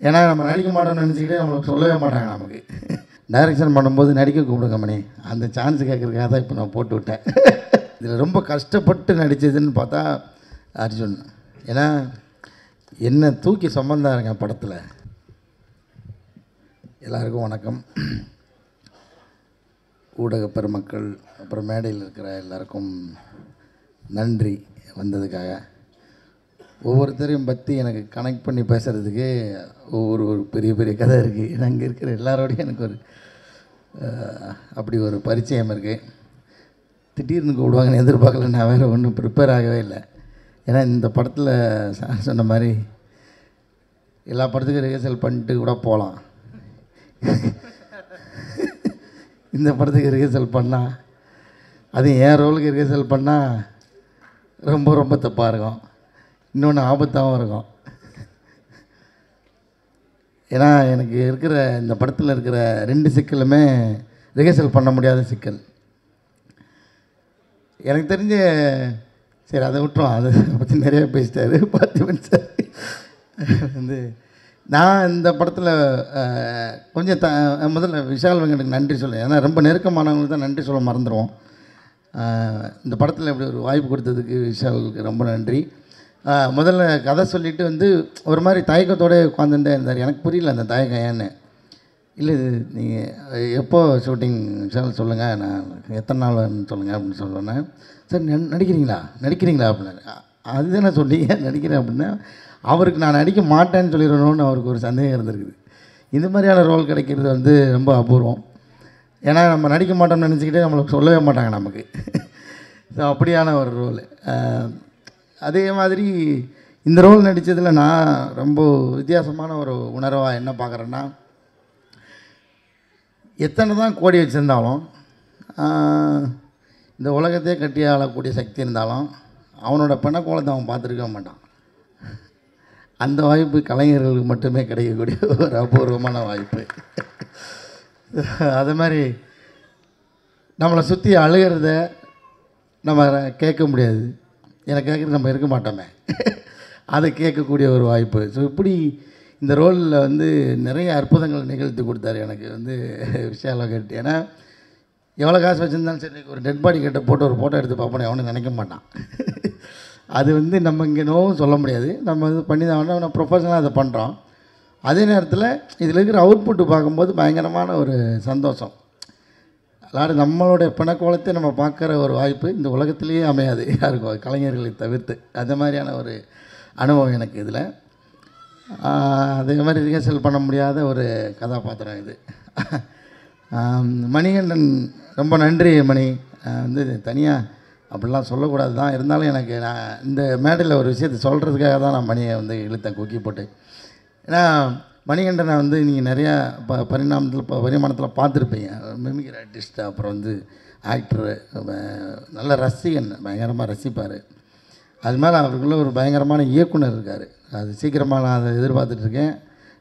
ஏன்னா நம்ம நடிக்க மாட்டோம்னு நினச்சிக்கிட்டே நம்மளுக்கு சொல்லவே மாட்டாங்க. நமக்கு டைரக்ஷன் பண்ணும்போது நடிக்க கூப்பிடுங்க மணி, அந்த சான்ஸ் கேட்குறதுக்காக தான் இப்போ நான் போட்டு விட்டேன். இதில் ரொம்ப கஷ்டப்பட்டு நடித்ததுன்னு பார்த்தா அர்ஜுன். ஏன்னா என்ன தூக்கி சுமந்தாருங்க படத்தில். எல்லாருக்கும் வணக்கம். ஊடக பெருமக்கள், அப்புறம் மேடையில் இருக்கிற எல்லாருக்கும் நன்றி வந்ததுக்காக. ஒவ்வொருத்தரையும் பற்றி எனக்கு கனெக்ட் பண்ணி பேசுகிறதுக்கு ஒரு பெரிய பெரிய கதை இருக்குது. ஏன்னா அங்கே இருக்கிற எல்லாரோடையும் எனக்கு ஒரு அப்படி ஒரு பரிச்சயம் இருக்குது. திடீர்னு கூப்பிடுவாங்கன்னு எதிர்பார்க்கல. நான் வேறு ஒன்றும் ப்ரிப்பேர் ஆகவே இல்லை. ஏன்னா இந்த படத்தில் சார் சொன்ன மாதிரி எல்லா படத்துக்கும் ரிஹர்சல் பண்ணிட்டு கூட போகலாம். இந்த படத்துக்கு ரிஹர்சல் பண்ணால், அது என் ரோலுக்கு ரிஹர்சல் பண்ணால் ரொம்ப ரொம்ப தப்பாக இருக்கும். இன்னொன்று ஆபத்தாகவும் இருக்கும். ஏன்னா எனக்கு இருக்கிற இந்த படத்தில் இருக்கிற 2 சிக்கலுமே ரிஹர்சல் பண்ண முடியாத சிக்கல். எனக்கு தெரிஞ்ச சரி அதை விட்டுரும், அதை பற்றி நிறையா பேசிட்டாரு பார்த்திபன் சார். வந்து நான் இந்த படத்தில் கொஞ்சம் முதல்ல விஷால் வெங்கட்டுக்கு நன்றி சொல்லுவேன். ஏன்னா ரொம்ப நெருக்கமானவங்களுக்கு தான் நன்றி சொல்ல மறந்துடுவோம். இந்த படத்தில் இப்படி ஒரு வாய்ப்பு கொடுத்ததுக்கு விஷாலுக்கு ரொம்ப நன்றி. முதல்ல கதை சொல்லிவிட்டு வந்து ஒரு மாதிரி தயக்கத்தோடு உட்காந்துட்டே இருந்தார். எனக்கு புரியல அந்த தயக்கம் ஏன்னு. இல்லை இது நீங்கள் எப்போ ஷூட்டிங் விஷால் சொல்லுங்கள், நான் எத்தனை நாள்னு சொல்லுங்கள் அப்படின்னு சொல்லுவேன். சார் நடிக்கிறீங்களா அப்படின்னா, அதுதானே சொன்னீங்க நடிக்கிறேன் அப்படின்னா, அவருக்கு நான் நடிக்க மாட்டேன்னு சொல்லிடணும்னு அவருக்கு ஒரு சந்தேகம் இருந்திருக்குது. இந்த மாதிரியான ரோல் கிடைக்கிறது வந்து ரொம்ப அபூர்வம். ஏன்னா நம்ம நடிக்க மாட்டோம்னு நினச்சிக்கிட்டே நம்மளுக்கு சொல்லவே மாட்டாங்க நமக்கு. ஸோ அப்படியான ஒரு ரோல். அதே மாதிரி இந்த ரோல் நடித்ததில் நான் ரொம்ப வித்தியாசமான ஒரு உணர்வாக என்ன பார்க்குறேன்னா, எத்தனை தான் கோடி வச்சுருந்தாலும், இந்த உலகத்தையே கட்டி ஆளக்கூடிய சக்தி இருந்தாலும், அவனோட பிணக்கோலத்தை அவன் பார்த்துருக்க மாட்டான். அந்த வாய்ப்பு கலைஞர்களுக்கு மட்டுமே கிடைக்கக்கூடிய ஒரு அபூர்வமான வாய்ப்பு. அது மாதிரி நம்மளை சுற்றி அழுகிறத நம்ம கேட்க முடியாது. எனக்கு கேட்குறது நம்ம இருக்க மாட்டோமே, அதை கேட்கக்கூடிய ஒரு வாய்ப்பு. ஸோ இப்படி இந்த ரோலில் வந்து நிறைய அற்புதங்கள் நிகழ்த்தி கொடுத்தாரு எனக்கு வந்து விஷாலை கேட்டு. ஏன்னா எவ்வளோ காசு வச்சுருந்தாலும் சரி, ஒரு டெட் பாடி கிட்ட போட்டு ஒரு ஃபோட்டோ எடுத்து பார்ப்போம் எவனும் நினைக்க மாட்டான். அது வந்து நம்ம இங்கே நோவும் சொல்ல முடியாது. நம்ம இது பண்ணி தான் நம்ம ப்ரொஃபஷனலாக அதை பண்ணுறோம். அதே நேரத்தில் இதில் இருக்கிற அவுட்புட்டு பார்க்கும்போது பயங்கரமான ஒரு சந்தோஷம். அதாவது நம்மளுடைய பிணக்கோலத்தை நம்ம பார்க்குற ஒரு வாய்ப்பு இந்த உலகத்திலேயே அமையாது யாருக்கும், கலைஞர்களை தவிர்த்து. அந்த மாதிரியான ஒரு அனுபவம் எனக்கு இதில். அதே மாதிரி ரிஹர்சல் பண்ண முடியாத ஒரு கதாபாத்திரம் இது. மணிகண்டன் ரொம்ப நன்றி மணி. வந்து தனியாக அப்படிலாம் சொல்லக்கூடாது தான், இருந்தாலும் எனக்கு நான் இந்த மேடையில் ஒரு விஷயத்தை சொல்கிறதுக்காக தான் நான் மணியை வந்து இழுத்தேன் கொக்கி போட்டு. ஏன்னா மணிகண்டனை வந்து நீங்கள் நிறையா பரிமாணத்தில் பார்த்துருப்பீங்க. மிமிக்ரி ஆர்டிஸ்ட், அப்புறம் வந்து ஆக்டரு, நல்ல ரசிகன், பயங்கரமாக ரசிப்பார். அது மேலே அவருக்குள்ளே ஒரு பயங்கரமான இயக்குனர் இருக்கார். அது சீக்கிரமாக நான் அதை எதிர்பார்த்துட்ருக்கேன்.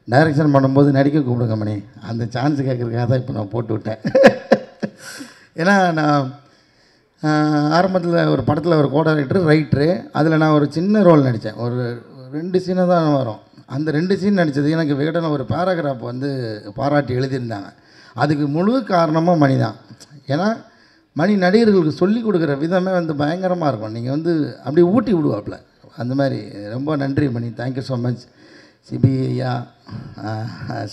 டைரக்ஷன் பண்ணும்போது நடிக்க கூப்பிடுங்க மணி, அந்த சான்ஸ் கேட்குறதுக்காக தான் இப்போ நான் போட்டு விட்டேன். ஏன்னா நான் ஆரம்பத்தில் ஒரு படத்தில் ஒரு கோஆர்டினேட்டர் ரைட்டரு, அதில் நான் ஒரு சின்ன ரோல் நடித்தேன். ஒரு 2 சீனை தான் வரும். அந்த 2 சீன் நடித்தது எனக்கு விகடன ஒரு பேராகிராஃப் வந்து பாராட்டி எழுதியிருந்தாங்க. அதுக்கு முழு காரணமாக மணி தான். ஏன்னா மணி நடிகர்களுக்கு சொல்லிக் கொடுக்குற விதமே வந்து பயங்கரமாக இருக்கும். நீங்கள் வந்து அப்படியே ஊட்டி விடுவாப்பில். அந்த மாதிரி ரொம்ப நன்றி Mani. Thank you so much. Sibi ஐயா,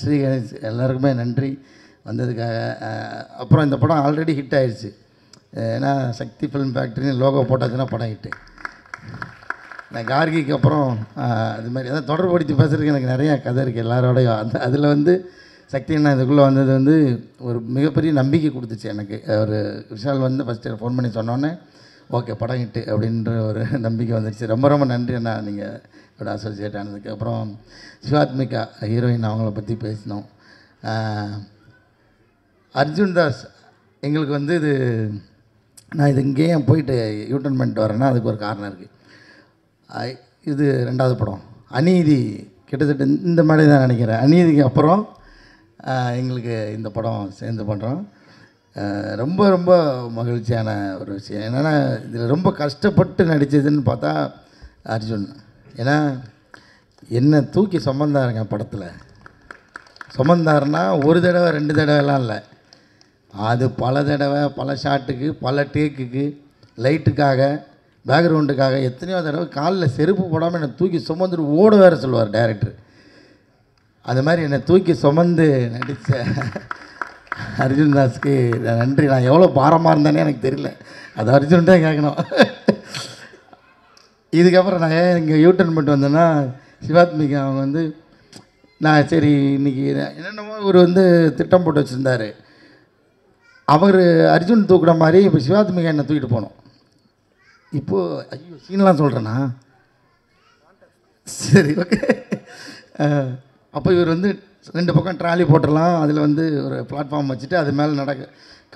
ஸ்ரீ கணேஷ், எல்லாருக்குமே நன்றி வந்ததுக்காக. அப்புறம் இந்த படம் ஆல்ரெடி ஹிட் ஆயிடுச்சு. ஏன்னா சக்தி ஃபிலிம் ஃபேக்ட்ரின்னு லோகோ போட்டாச்சுன்னா படம் ஹிட்டு. நான் கார்கிக்கு அப்புறம் அது மாதிரி அதான் தொடர்புபடுத்தி பேசுகிறதுக்கு எனக்கு நிறையா கதை இருக்குது எல்லாரோடையும். அதில் வந்து சக்தி அண்ணா இதுக்குள்ளே வந்தது வந்து ஒரு மிகப்பெரிய நம்பிக்கை கொடுத்துச்சு எனக்கு. ஒரு விஷால் வந்து ஃபஸ்ட்டு ஃபோன் பண்ணி சொன்னோன்னே ஓகே படம் ஹிட்டு அப்படின்ற ஒரு நம்பிக்கை வந்துடுச்சு. ரொம்ப ரொம்ப நன்றி அண்ணா நீங்கள் என்னோட அசோசியேட் ஆனதுக்கு. அப்புறம் சிவாத்மிகா ஹீரோயின், அவங்கள பற்றி பேசினோம். அர்ஜுன் தாஸ் எங்களுக்கு வந்து இது நான் இது இங்கேயே போயிட்டு யூட்டன் பண்ணிட்டு வரேன்னா அதுக்கு ஒரு காரணம் இருக்குது. இது 2வது படம் அநீதி, கிட்டத்தட்ட இந்த மாதிரி தான் நினைக்கிறேன். அநீதிக்கு அப்புறம் எங்களுக்கு இந்த படம் சேர்ந்து பண்ணுறோம். ரொம்ப ரொம்ப மகிழ்ச்சியான ஒரு விஷயம். என்னென்னா இதில் ரொம்ப கஷ்டப்பட்டு நடித்ததுன்னு பார்த்தா அர்ஜுன். ஏன்னா என்ன தூக்கி சுமந்தாருங்க படத்தில். சுமந்தாருன்னா ஒரு தடவை 2 தடவைலாம் இல்லை, அது பல தடவை, பல ஷாட்டுக்கு, பல டேக்குக்கு, லைட்டுக்காக, பேக்ரவுண்டுக்காக எத்தனையோ தடவை காலில் செருப்பு போடாமல் என்னை தூக்கி சுமந்துட்டு ஓட வேறு சொல்லுவார் டைரக்டர். அது மாதிரி என்னை தூக்கி சுமந்து நடித்த அர்ஜுன் தாஸ்க்கு நன்றி. நான் எவ்வளோ பாரமாக இருந்தேனே எனக்கு தெரியல, அது அர்ஜுன்ட்டே கேட்கணும். இதுக்கப்புறம் நான் ஏன் இங்கே யூட்டர்ன் பண்ணிட்டு வந்தேன்னா, சிவாத்மிகா அவங்க வந்து நான் சரி இன்றைக்கி என்னென்னமோ இவர் வந்து திட்டம் போட்டு வச்சுருந்தார். அவர் அர்ஜுன் தூக்குற மாதிரி இப்போ சிவாத்மிகா என்னை தூக்கிட்டு போனோம். இப்போது ஐயோ சீன்லாம் சொல்கிறேண்ணா, சரி ஓகே. அப்போ இவர் வந்து 2 பக்கம் ட்ராலி போட்டுடலாம், அதில் வந்து ஒரு பிளாட்ஃபார்ம் வச்சுட்டு அது மேலே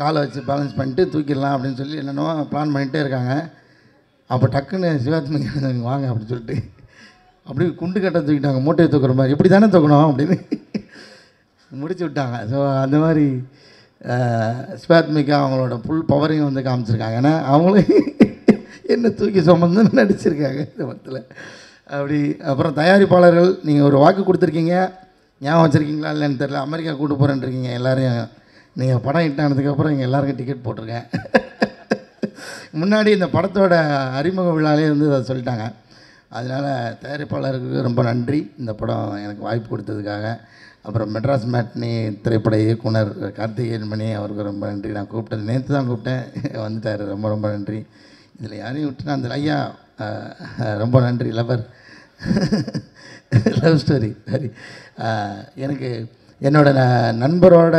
காலை வச்சு பேலன்ஸ் பண்ணிட்டு தூக்கிடலாம் அப்படின்னு சொல்லி என்னென்னோ பிளான் பண்ணிகிட்டே இருக்காங்க. அப்போ டக்குன்னு சிவாத்மிகா வாங்க அப்படின்னு சொல்லிட்டு அப்படியே குண்டு கட்டை தூக்கிட்டாங்க, மூட்டையை தூக்குற மாதிரி. இப்படி தானே தூக்கணும் அப்படின்னு முடிச்சு விட்டாங்க. ஸோ அந்த மாதிரி சிவாத்மிகா அவங்களோட ஃபுல் பவரையும் வந்து காமிச்சிருக்காங்க. ஏன்னா அவங்களும் என்ன தூக்கி சுமந்து நடிச்சிருக்காங்க இந்த படத்தில். அப்படி அப்புறம் தயாரிப்பாளர்கள், நீங்கள் ஒரு வாக்கு கொடுத்துருக்கீங்க, ஞாபகம் வச்சுருக்கீங்களா இல்லைன்னு தெரியல, அமெரிக்கா கூட்டு போகிறேன்ருக்கீங்க எல்லாரையும். நீங்கள் படம் ஹிட் ஆனதுக்கப்புறம் இங்கே எல்லாருக்கும் டிக்கெட் போட்டிருக்கேன். முன்னாடி இந்த படத்தோட அறிமுக விழாலே வந்து அதை சொல்லிட்டாங்க. அதனால் தயாரிப்பாளருக்கு ரொம்ப நன்றி இந்த படம் எனக்கு வாய்ப்பு கொடுத்ததுக்காக. அப்புறம் மெட்ராஸ் மேட்னி திரைப்பட இயக்குனர் கார்த்திகேயன் மணி அவருக்கு ரொம்ப நன்றி. நான் கூப்பிட்டது நேற்று தான் கூப்பிட்டேன், வந்துட்டார், ரொம்ப ரொம்ப நன்றி. இதில் யாரையும் விட்டுனா அந்த ஐயா ரொம்ப நன்றி. லவ் ஸ்டோரி சரி, எனக்கு என்னோடய நண்பரோட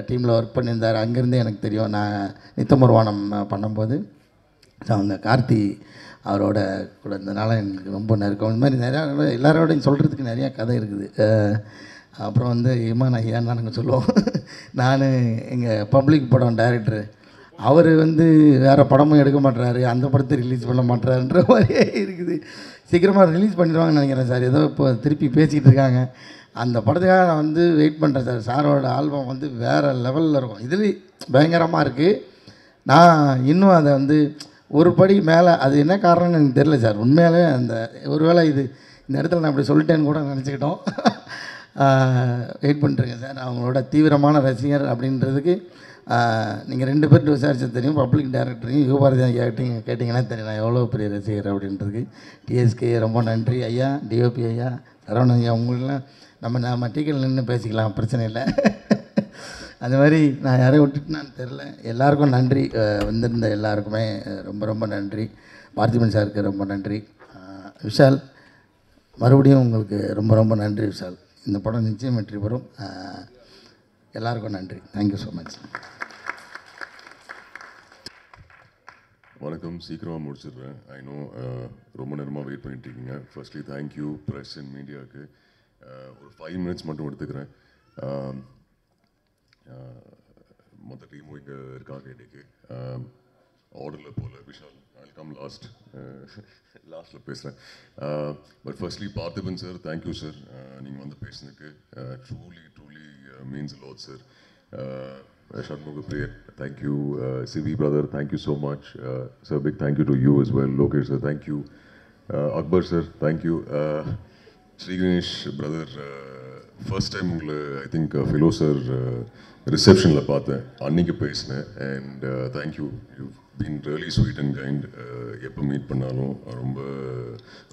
டீமில் ஒர்க் பண்ணியிருந்தார், அங்கேருந்தே எனக்கு தெரியும். நான் நித்தமொருவானம் பண்ணும்போது ஸோ அந்த கார்த்தி அவரோட கூட இருந்ததுனால எனக்கு ரொம்ப நெருக்கம். இந்த மாதிரி நிறையா எல்லாரோடையும் சொல்கிறதுக்கு நிறையா கதை இருக்குது. அப்புறம் வந்து இமான் ஐயான்னு நாங்கள் சொல்லுவோம். நான் எங்கள் பப்ளிக் படம் டைரக்டரு, அவர் வந்து வேறு படமும் எடுக்க மாட்டுறாரு, அந்த படத்தை ரிலீஸ் பண்ண மாட்டுறாருன்ற மாதிரியே இருக்குது. சீக்கிரமாக ரிலீஸ் பண்ணிடுவாங்கன்னு நினைக்கிறேன் சார், ஏதோ இப்போ திருப்பி பேசிக்கிட்டு இருக்காங்க. அந்த படத்துக்காக நான் வந்து வெயிட் பண்ணுறேன் சார். சாரோட ஆல்பம் வந்து வேறு லெவலில் இருக்கும், இதுலேயும் பயங்கரமாக இருக்குது. நான் இன்னும் அதை வந்து ஒரு படி மேலே, அது என்ன காரணம்னு எனக்கு தெரியல சார். உண்மையாலே அந்த ஒரு வேளை இது இந்த இடத்துல நான் இப்படி சொல்லிட்டேன்னு கூட நினச்சிக்கிட்டோம். வெயிட் பண்ணிட்டுருக்கேன் சார். அவங்களோட தீவிரமான ரசிகர் அப்படின்றதுக்கு நீங்கள் 2 பேர்கிட்ட விசாரிச்சது தெரியும். பப்ளிக் டைரக்டரையும் யுகபாரதி ஐயாட்டையும் கேட்டிங்கன்னா தெரியும் நான் எவ்வளோ பெரிய ரசிகர் அப்படின்றதுக்கு. டிஎஸ்கே ரொம்ப நன்றி ஐயா, டிஓபி ஐயா, சரவணன் ஐயா, உங்களெலாம் நம்ம டீக்கெட்டில் நின்று பேசிக்கலாம், பிரச்சனை இல்லை. அது மாதிரி நான் யாரையும் விட்டுட்டுனான்னு தெரில. எல்லாருக்கும் நன்றி, வந்திருந்த எல்லாருக்குமே ரொம்ப ரொம்ப நன்றி. பார்த்திபன் சாருக்கு ரொம்ப நன்றி. விஷால், மறுபடியும் உங்களுக்கு ரொம்ப ரொம்ப நன்றி விஷால். இந்த படம் நிச்சயம் வெற்றி பெறும். எல்லாருக்கும் நன்றி. Thank you so much. வணக்கம், சீக்கிரமாக முடிச்சிடுறேன். ஐ நோ ரொம்ப நேரமாக வெயிட் பண்ணிட்டுருக்கீங்க. ஃபர்ஸ்ட்லி தேங்க்யூ ப்ரெஸ் அண்ட் மீடியாவுக்கு. ஒரு 5 மினிட்ஸ் மட்டும் எடுத்துக்கிறேன். மொத்த டீமும் இங்கே இருக்காங்க இன்றைக்கி. ஆர்டரில் போகல, விஷால் ஐ கம் லாஸ்ட்டில் பேசுகிறேன். But firstly Parthiban sir, thank you sir, நீங்கள் வந்து பேசுனதுக்கு. Truly means a lot sir. Shanmuga Priya, thank you. Sivi brother, thank you so much. Sir, big thank you to you as well. Lokesh sir, thank you. Akbar sir, thank you. Sri Ganesh brother, first time உங்களை I think Philo sir ரிசப்ஷனில் பார்த்தேன், அன்றைக்கி பேசினேன். And thank you, you been really sweet and kind. எப்போ meet பண்ணாலும் ரொம்ப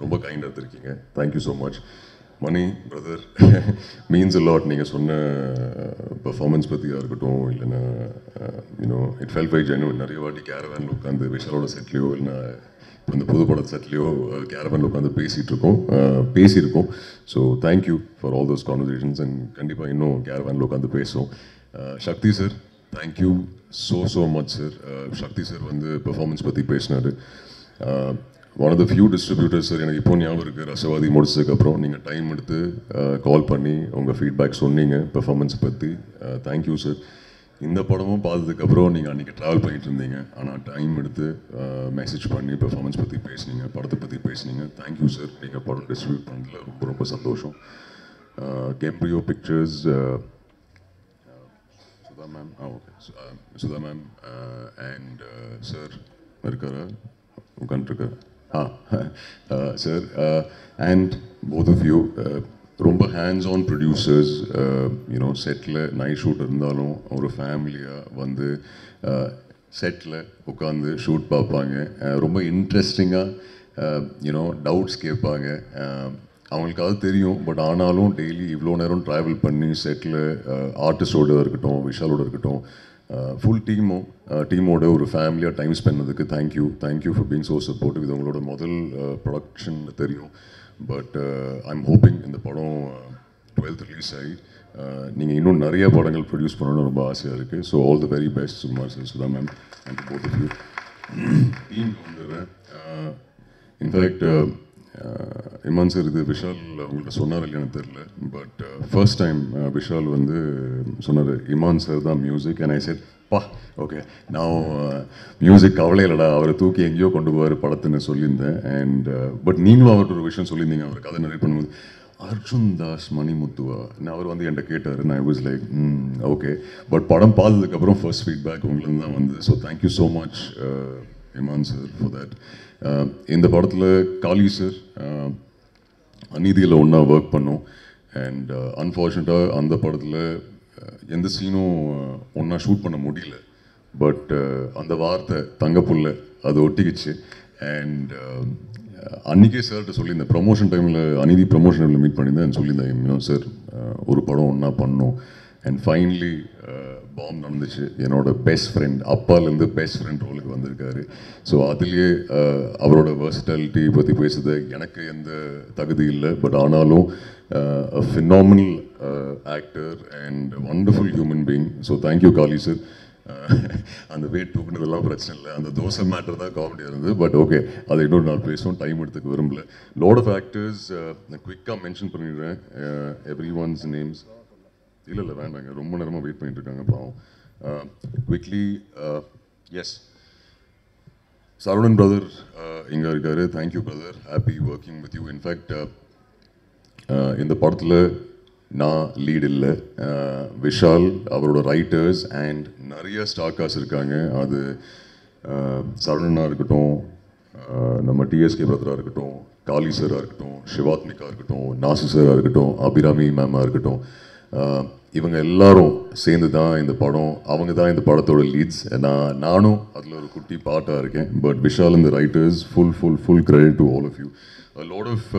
ரொம்ப கைண்டாக இருந்திருக்கீங்க. Thank you so much. Mani brother, means a lot. நீங்கள் சொன்ன பர்ஃபார்மன்ஸ் பற்றியாக இருக்கட்டும், இல்லைன்னா you know it felt very genuine. நிறைய வாட்டி கேரவேனில் உட்காந்து விஷாலோட செட்லேயோ இல்லைன்னா இப்போ இந்த புதுப்பட செட்லேயோ கேரவேனில் உட்காந்து பேசியிருக்கோம். So thank you for all those conversations. And கண்டிப்பாக இன்னும் கேரவேனில் உட்காந்து பேசுவோம். Sakthi sir, thank you so much sir. Sakthi sir வந்து பெர்ஃபார்மன்ஸ் பற்றி பேசினார். One of the few distributors sir, எனக்கு இப்போ ஞாபகம் இருக்குது, ரசவாதி முடிச்சதுக்கப்புறம் நீங்கள் டைம் எடுத்து கால் பண்ணி உங்கள் ஃபீட்பேக் சொன்னீங்க பெர்ஃபார்மன்ஸ் பற்றி. Thank you sir. இந்த படமும் பார்த்ததுக்கப்புறம் நீங்கள் அன்றைக்கி ட்ராவல் பண்ணிட்டு இருந்தீங்க, ஆனால் டைம் எடுத்து மெசேஜ் பண்ணி பெர்ஃபார்மன்ஸ் பற்றி பேசுனீங்க, படத்தை பற்றி பேசுனீங்க. Thank you sir. நீங்கள் படம் டிஸ்ட்ரிபியூட் பண்ணதில் ரொம்ப ரொம்ப சந்தோஷம். கெம்ப்ரியோ pictures, Sudha ma'am, okay, Sudha ma'am and sir இருக்காரா, உட்காந்துருக்கார், sir, and both of you, ரொம்ப ஹேண்ட்ஸ் ஆன் ப்ரொடியூசர்ஸ், யூனோ செட்டில் நைட் ஷூட் இருந்தாலும் ஒரு ஃபேமிலியாக வந்து செட்டில் உட்காந்து ஷூட் பார்ப்பாங்க. ரொம்ப இன்ட்ரெஸ்டிங்காக யூனோ டவுட்ஸ் கேட்பாங்க. அவங்களுக்கு அது தெரியும், பட் ஆனாலும் டெய்லி இவ்வளோ நேரம் ட்ராவல் பண்ணி செட்டில் ஆர்டிஸ்டோடு இருக்கட்டும், விஷாலோடு இருக்கட்டும், ஃபுல் டீமோட ஒரு ஃபேமிலியாக டைம் ஸ்பெண்ட் பண்ணதுக்கு thank you for being so supportive. இது உங்களோட முதல் ப்ரொடக்ஷன் தெரியும், பட் ஐம் ஹோப்பிங் இந்த படம் 12th ரிலீஸ் ஆகி நீங்கள் இன்னும் நிறைய படங்கள் ப்ரொடியூஸ் பண்ணணும்னு ரொம்ப ஆசையாக இருக்குது. So all the very best Sukumar sir, Sudha ma'am and both of you. Team வந்துடுறேன். இன்ஃபேக்ட் இமான் சார் இது விஷால் உங்கள்கிட்ட சொன்னார் இல்லைன்னு தெரில, பட் ஃபர்ஸ்ட் டைம் விஷால் வந்து சொன்னார் இமான் சார் தான் மியூசிக். அண்ட் ஐ செட் பா ஓகே, நான் மியூசிக் கவலை இல்லைடா, அவரை தூக்கி எங்கேயோ கொண்டு போவார் படத்துன்னு சொல்லியிருந்தேன். அண்ட் பட் நீங்களும் அவர்கிட்ட ஒரு விஷயம் சொல்லியிருந்தீங்க, அவர் கதை நிறைய பண்ணும்போது அர்ஜுன் தாஸ் மணிமுத்துவா நான் அவர் வந்து என்கிட்ட கேட்டார். நான் வாஸ் லைக் ஓகே, பட் படம் பார்த்ததுக்கப்புறம் ஃபர்ஸ்ட் ஃபீட்பேக் உங்களுக்கு தான் வந்து. So thank you so much Imman sir for that. இந்த படத்தில் காளி சார் அநீதியில் ஒன்றா ஒர்க் பண்ணோம். அண்ட் அன்ஃபார்ச்சுனேட்டாக அந்த படத்தில் எந்த சீனும் ஒன்றா ஷூட் பண்ண முடியல, பட் அந்த வார்த்தை தங்கப்புள்ள அது ஒட்டிக்கிச்சு. அண்ட் அன்றைக்கே சார்கிட்ட சொல்லியிருந்தேன், ப்ரமோஷன் டைமில் அநீதி ப்ரமோஷன் டைமில் மீட் பண்ணியிருந்தேன், சொல்லியிருந்தேன் சார் ஒரு படம் ஒன்றா பண்ணோம். அண்ட் ஃபைனலி பாம் நடந்துச்சு. என்னோட பெஸ்ட் ஃப்ரெண்ட் அப்பாலேருந்து பெஸ்ட் ஃப்ரெண்ட் ரோலுக்கு வந்திருக்காரு. ஸோ அதுலேயே அவரோட வெர்சட்டாலிட்டி பற்றி பேசுறது எனக்கு எந்த தகுதி இல்லை, பட் ஆனாலும் phenomenal actor and wonderful human being. So thank you Kali sir. அந்த வெயிட் தூக்குனதெல்லாம் பிரச்சனை இல்லை, அந்த தோசை மேட்டர் தான் காமெடியாக இருந்தது. பட் ஓகே, அதை இன்னொரு நாள் பேசுவோம், டைம் எடுத்துக்க விரும்பல. லாட் ஆஃப் ஆக்டர்ஸ் நான் குவிக்காக மென்ஷன் பண்ணிடுறேன் எவ்ரி ஒன்ஸ் நேம்ஸ். இல்லை வேண்டாங்க, ரொம்ப நேரமாக வெயிட் பண்ணிட்டு இருக்காங்க பாவம். குவிக்லி எஸ், சரவணன் பிரதர் இங்கே இருக்காரு. Thank you brother, happy working with you. In fact இந்த படத்தில் நான் லீட் இல்லை, விஷால் அவரோட ரைட்டர்ஸ் அண்ட் நிறைய ஸ்டார்காஸ் இருக்காங்க. அது சரவணனாக இருக்கட்டும், நம்ம டிஎஸ்கே பிரதராக இருக்கட்டும், காளி சாராக இருக்கட்டும், சிவாத்மிகா இருக்கட்டும், நாசு சாராக இருக்கட்டும், அபிராமி மேமாக இருக்கட்டும், இவங்க எல்லாரும் சேர்ந்து தான் இந்த படம். அவங்க தான் இந்த படத்தோட லீட்ஸ். நானும் அதில் ஒரு குட்டி பாட்டாக இருக்கேன். பட் விஷால் இந்த writers full credit to all of you. Lot of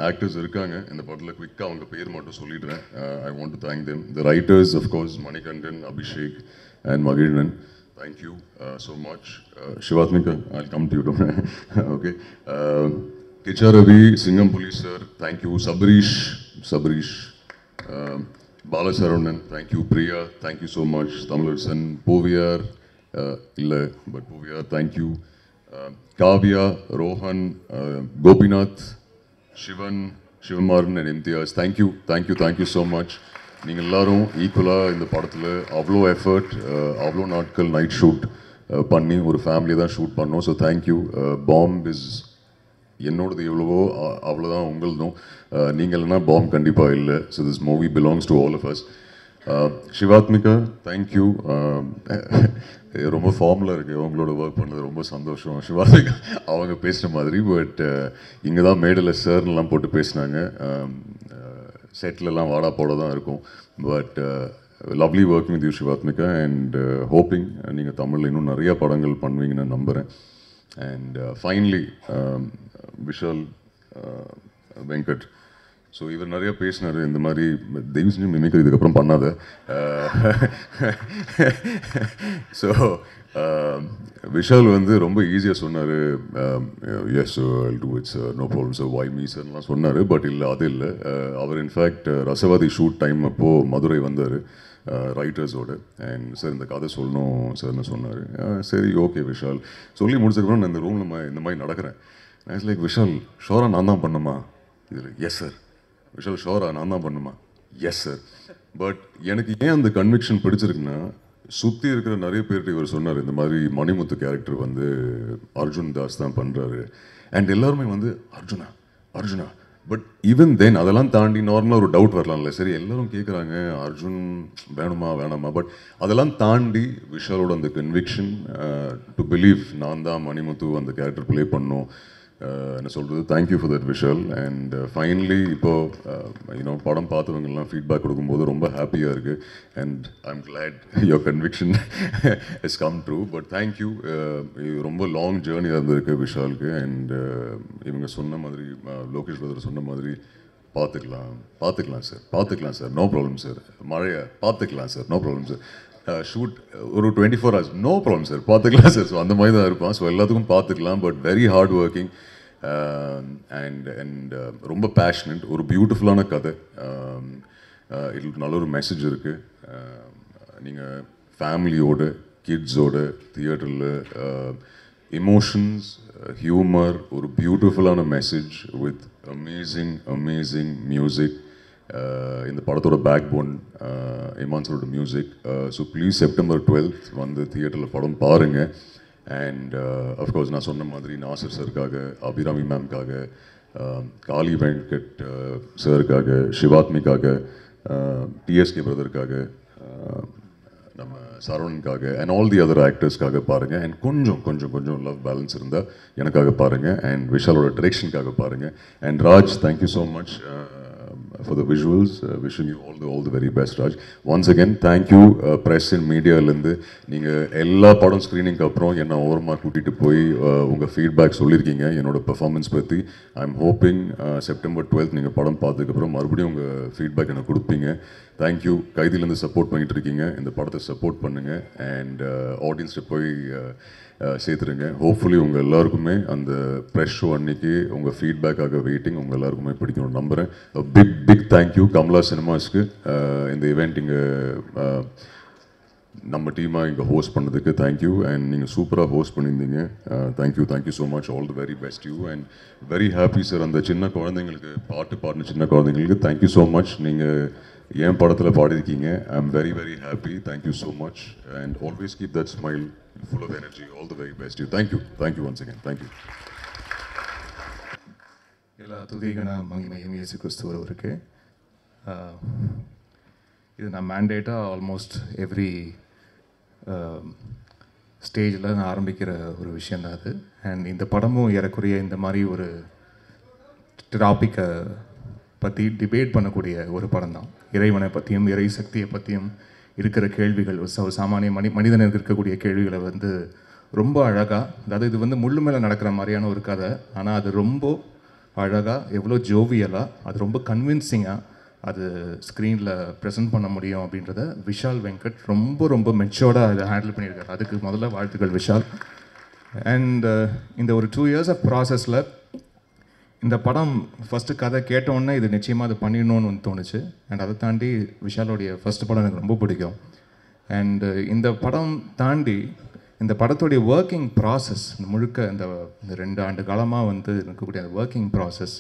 actors இருக்காங்க இந்த படத்தில். குவிக்காக அவங்க பேர் மட்டும் சொல்லிடுறேன். I want to thank them. The writers of course Manikandan, Abhishek and Magizhnan. Thank you so much. Sivathmika, I come to you. Okay, Kichcha Ravi, Singam Puli sir, thank you. Sabarish, Balasaravanan, thank you. Priya, thank you so much. Tamizharasan, Pooviyar இல்லை but Pooviyar, thank you. Kavya, Rohan, Gopinath, Sivanmaran and Imtiaz, thank you so much. நீங்கள் எல்லோரும் ஈக்குவலாக இந்த படத்தில் அவ்வளோ எஃபர்ட், அவ்வளோ நாட்கள் நைட் ஷூட் பண்ணி ஒரு ஃபேமிலி தான் ஷூட் பண்ணோம். So thank you. பாம்ப் இஸ் என்னோடது எவ்வளவோ அவ்வளோதான் உங்களதும். நீங்கள் இல்லைனா பாம் கண்டிப்பாக இல்லை. So this movie belongs to all of us. Sivathmika, thank you. ரொம்ப ஃபார்முலாக இருக்குது அவங்களோட ஒர்க் பண்ணது, ரொம்ப சந்தோஷம். சிவாத்மிகா அவங்க பேசுகிற மாதிரி, பட் இங்கே தான் மேடையில் சார்லாம் போட்டு பேசினாங்க. செட்லலாம் வாடா போட தான் இருக்கும். But lovely working with you Shivathmika, and hoping நீங்கள் தமிழில் இன்னும் நிறையா படங்கள் பண்ணுவீங்கன்னு நம்புகிறேன். And finally Vishal Venkat. So இவர் நிறையா பேசினார் இந்த மாதிரி தெய்வம் செஞ்சு மிமிக்ரி இதுக்கப்புறம் பண்ணாத. ஸோ விஷால் வந்து ரொம்ப ஈஸியாக சொன்னார், yes I'll do it's no problem sir, why me சார்லாம் சொன்னார். பட் இல்லை, அது இல்லை. அவர் இன்ஃபேக்ட் ரசவாதி ஷூட் டைம் அப்போது மதுரை வந்தார் ரைட்டர்ஸோடு. அண்ட் சார் இந்த கதை சொல்லணும் சார்னு சொன்னார். சரி ஓகே விஷால் சொல்லி முடிச்சதுக்கப்புறம் நான் இந்த ரூமில் இந்த மாதிரி நடக்கிறேன். நான் லைக் விஷால் ஷோரா நான் தான் பண்ணுமா? இதில் எஸ் சார். விஷால் ஷோரா நான் தான் பண்ணுமா? Yes sir. பட் எனக்கு ஏன் அந்த கன்விக்ஷன் பிடிச்சிருக்குன்னா, சுற்றி இருக்கிற நிறைய பேர்கிட்ட இவர் சொன்னார் இந்த மாதிரி மணிமுத்து கேரக்டர் வந்து அர்ஜுன் தாஸ் தான் பண்ணுறாரு. அண்ட் எல்லாருமே வந்து அர்ஜுனா பட் ஈவன் தென் அதெல்லாம் தாண்டி நார்மலாக ஒரு டவுட் வரலாம்ல, சரி எல்லாரும் கேட்குறாங்க அர்ஜுன் வேணாமா, பட் அதெல்லாம் தாண்டி விஷாலோட அந்த கன்விக்ஷன் டு பிலீவ் நான் தான் மணிமுத்து அந்த கேரக்டர் ப்ளே பண்ணோம். என்ன சொல்கிறது, thank you for that visual. And finally இப்போது படம் பார்த்தவங்கெல்லாம் ஃபீட்பேக் கொடுக்கும்போது ரொம்ப ஹாப்பியாக இருக்குது. And I am glad your conviction is come true. But thank you. இது ரொம்ப லாங் ஜேர்னியாக இருந்திருக்கு விஷாலுக்கு. அண்ட் இவங்க சொன்ன மாதிரி, லோகேஷ் பிரதர் சொன்ன மாதிரி, பார்த்துக்கலாம் சார், நோ ப்ராப்ளம் சார். மழையை பார்த்துக்கலாம் சார், நோ ப்ராப்ளம் சார். ஷூட் ஒரு 24 hours, நோ ப்ராப்ளம் சார், பார்த்துக்கலாம் சார். ஸோ அந்த மாதிரி தான் இருப்பான். ஸோ எல்லாத்துக்கும் பார்த்துக்கலாம். But very hard working and ரொம்ப பேஷனட். ஒரு பியூட்டிஃபுல்லான கதை. இதுக்கு நல்ல ஒரு மெசேஜ் இருக்குது. நீங்கள் ஃபேமிலியோட, கிட்ஸோட தியேட்டரில் எமோஷன்ஸ், ஹியூமர், ஒரு பியூட்டிஃபுல்லான மெசேஜ் வித் அமேசிங் மியூசிக். இந்த படத்தோட பேக் போன் இமான் சாரோட music. So please September 12th வந்து தியேட்டரில் படம் பாருங்கள். அண்ட் அஃப்கோர்ஸ் நான் சொன்ன மாதிரி நாசர் சாருக்காக, அபிராமி மேம்காக, காளி வெங்கட் சாருக்காக, சிவாத்மிக்காக, டிஎஸ்கே பிரதருக்காக, நம்ம சரவணனுக்காக அண்ட் ஆல் தி அதர் ஆக்டர்ஸ்க்காக பாருங்கள். அண்ட் கொஞ்சம் லவ் பேலன்ஸ் இருந்தால் எனக்காக பாருங்கள். அண்ட் விஷாலோட டிரெக்ஷனுக்காக பாருங்கள். And Raj, thank you so much for the visuals. Wishing you all the very best, Raj. Once again, thank you press and media லேருந்து நீங்கள் எல்லா படம் ஸ்க்ரீனிங்க்கு அப்புறம் என்னை ஓரமாக கூட்டிகிட்டு போய் உங்கள் ஃபீட்பேக் சொல்லியிருக்கீங்க என்னோட பெர்ஃபார்மன்ஸ் பற்றி. I am hoping September 12th நீங்கள் படம் பார்த்ததுக்கப்புறம் மறுபடியும் உங்கள் ஃபீட்பேக் எனக்கு கொடுப்பீங்க. தேங்க்யூ. கைதிலேருந்து சப்போர்ட் பண்ணிகிட்டு இருக்கீங்க. இந்த படத்தை சப்போர்ட் பண்ணுங்கள். அண்ட் ஆடியன்ஸ்ட்டு போய் சேர்த்துருங்க. ஹோப்ஃபுல்லி உங்கள் எல்லாருக்குமே அந்த ப்ரெஷ் ஷோ அன்னைக்கு உங்கள் ஃபீட்பேக்காக வெயிட்டிங். உங்கள் எல்லாருக்குமே பிடிக்கணும்னு நம்புகிறேன். பிக் தேங்க்யூ கமலா சினிமாஸ்க்கு இந்த ஈவெண்ட் இங்கே நம்ம டீமாக இங்கே ஹோஸ்ட் பண்ணதுக்கு தேங்க்யூ. அண்ட் நீங்கள் சூப்பராக ஹோஸ்ட் பண்ணியிருந்தீங்க. Thank you so much. All the very best you. And very happy sir. அந்த சின்ன குழந்தைங்களுக்கு பாடின சின்ன குழந்தைங்களுக்கு தேங்க்யூ ஸோ மச். நீங்கள் என் படத்தில் பாடிருக்கீங்க. I am very happy. Thank you so much. And always keep that smile full of energy. All the very best to you. Thank you once again. Thank you. எல்லா துதிகன மகிமையும் இயேசு கிறிஸ்து ஒருவருக்கு. இது நான் மேண்டேட்டாக ஆல்மோஸ்ட் எவ்ரி ஸ்டேஜில் நான் ஆரம்பிக்கிற ஒரு விஷயந்தான் அது. அண்ட் இந்த படமும் ஏறக்குறைய இந்த மாதிரி ஒரு டாப்பிக்கை பற்றி டிபேட் பண்ணக்கூடிய ஒரு படம் தான். இறைவனை பற்றியும் இறை சக்தியை பற்றியும் இருக்கிற கேள்விகள், ஒரு சாமானிய மனிதனுக்கு இருக்கக்கூடிய கேள்விகளை வந்து ரொம்ப அழகாக, அதாவது இது வந்து முள்ளு மேலே நடக்கிற மாதிரியான ஒரு கதை, ஆனால் அது ரொம்ப அழகாக, எவ்வளோ ஜோவியலாக, அது ரொம்ப கன்வின்சிங்காக அது ஸ்க்ரீனில் ப்ரெசென்ட் பண்ண முடியும் அப்படின்றத விஷால் வெங்கட் ரொம்ப மெச்சோர்டாக அதை ஹேண்டில் பண்ணியிருக்காரு. அதுக்கு முதல்ல வாழ்த்துக்கள் விஷால். அண்ட் இந்த ஒரு 2 years ஆஃப் ப்ராசஸில் இந்த படம் ஃபஸ்ட்டு கதை கேட்டோன்னே இது நிச்சயமாக அது பண்ணிடணும்னு வந்து தோணுச்சு. அண்ட் அதை தாண்டி விஷாலோடைய ஃபஸ்ட்டு படம் எனக்கு ரொம்ப பிடிக்கும். அண்டு இந்த படம் தாண்டி இந்த படத்துடைய ஒர்க்கிங் ப்ராசஸ் முழுக்க இந்த 2 ஆண்டு காலமாக வந்து இருக்கக்கூடிய அந்த ஒர்க்கிங் ப்ராசஸ்,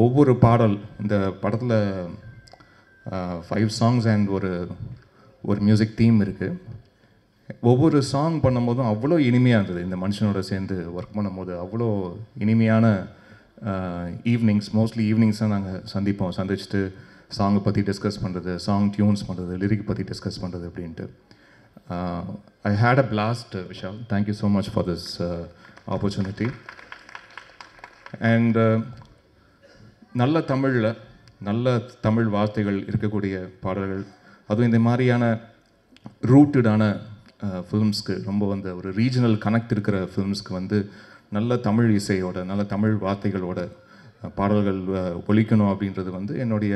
ஒவ்வொரு பாடல் இந்த படத்தில் 5 songs அண்ட் ஒரு மியூசிக் தீம் இருக்குது. ஒவ்வொரு சாங் பண்ணும்போதும் அவ்வளோ இனிமையாக இருந்தது. இந்த மனுஷனோட சேர்ந்து ஒர்க் பண்ணும்போது அவ்வளோ இனிமையான ஈவினிங்ஸ், மோஸ்ட்லி ஈவினிங்ஸாக நாங்கள் சந்திச்சுட்டு சாங்கை பற்றி டிஸ்கஸ் பண்ணுறது, சாங் டியூன்ஸ் பண்ணுறது, லிரிக் பற்றி டிஸ்கஸ் பண்ணுறது அப்படின்ட்டு. I had a blast Vishal. Thank you so much for this opportunity. And நல்ல தமிழ் வார்த்தைகள் இருக்கக்கூடிய பாடல்கள், அதுவும் இந்த மாதிரியான ரூட்டடான ஃபிலிம்ஸ்க்கு, ரொம்ப வந்து ஒரு ரீஜனல் கனெக்ட் இருக்கிற ஃபிலிம்ஸ்க்கு வந்து நல்ல தமிழ் இசையோட, நல்ல தமிழ் வார்த்தைகளோட பாடல்கள் ஒலிக்கணும் அப்படின்றது வந்து என்னுடைய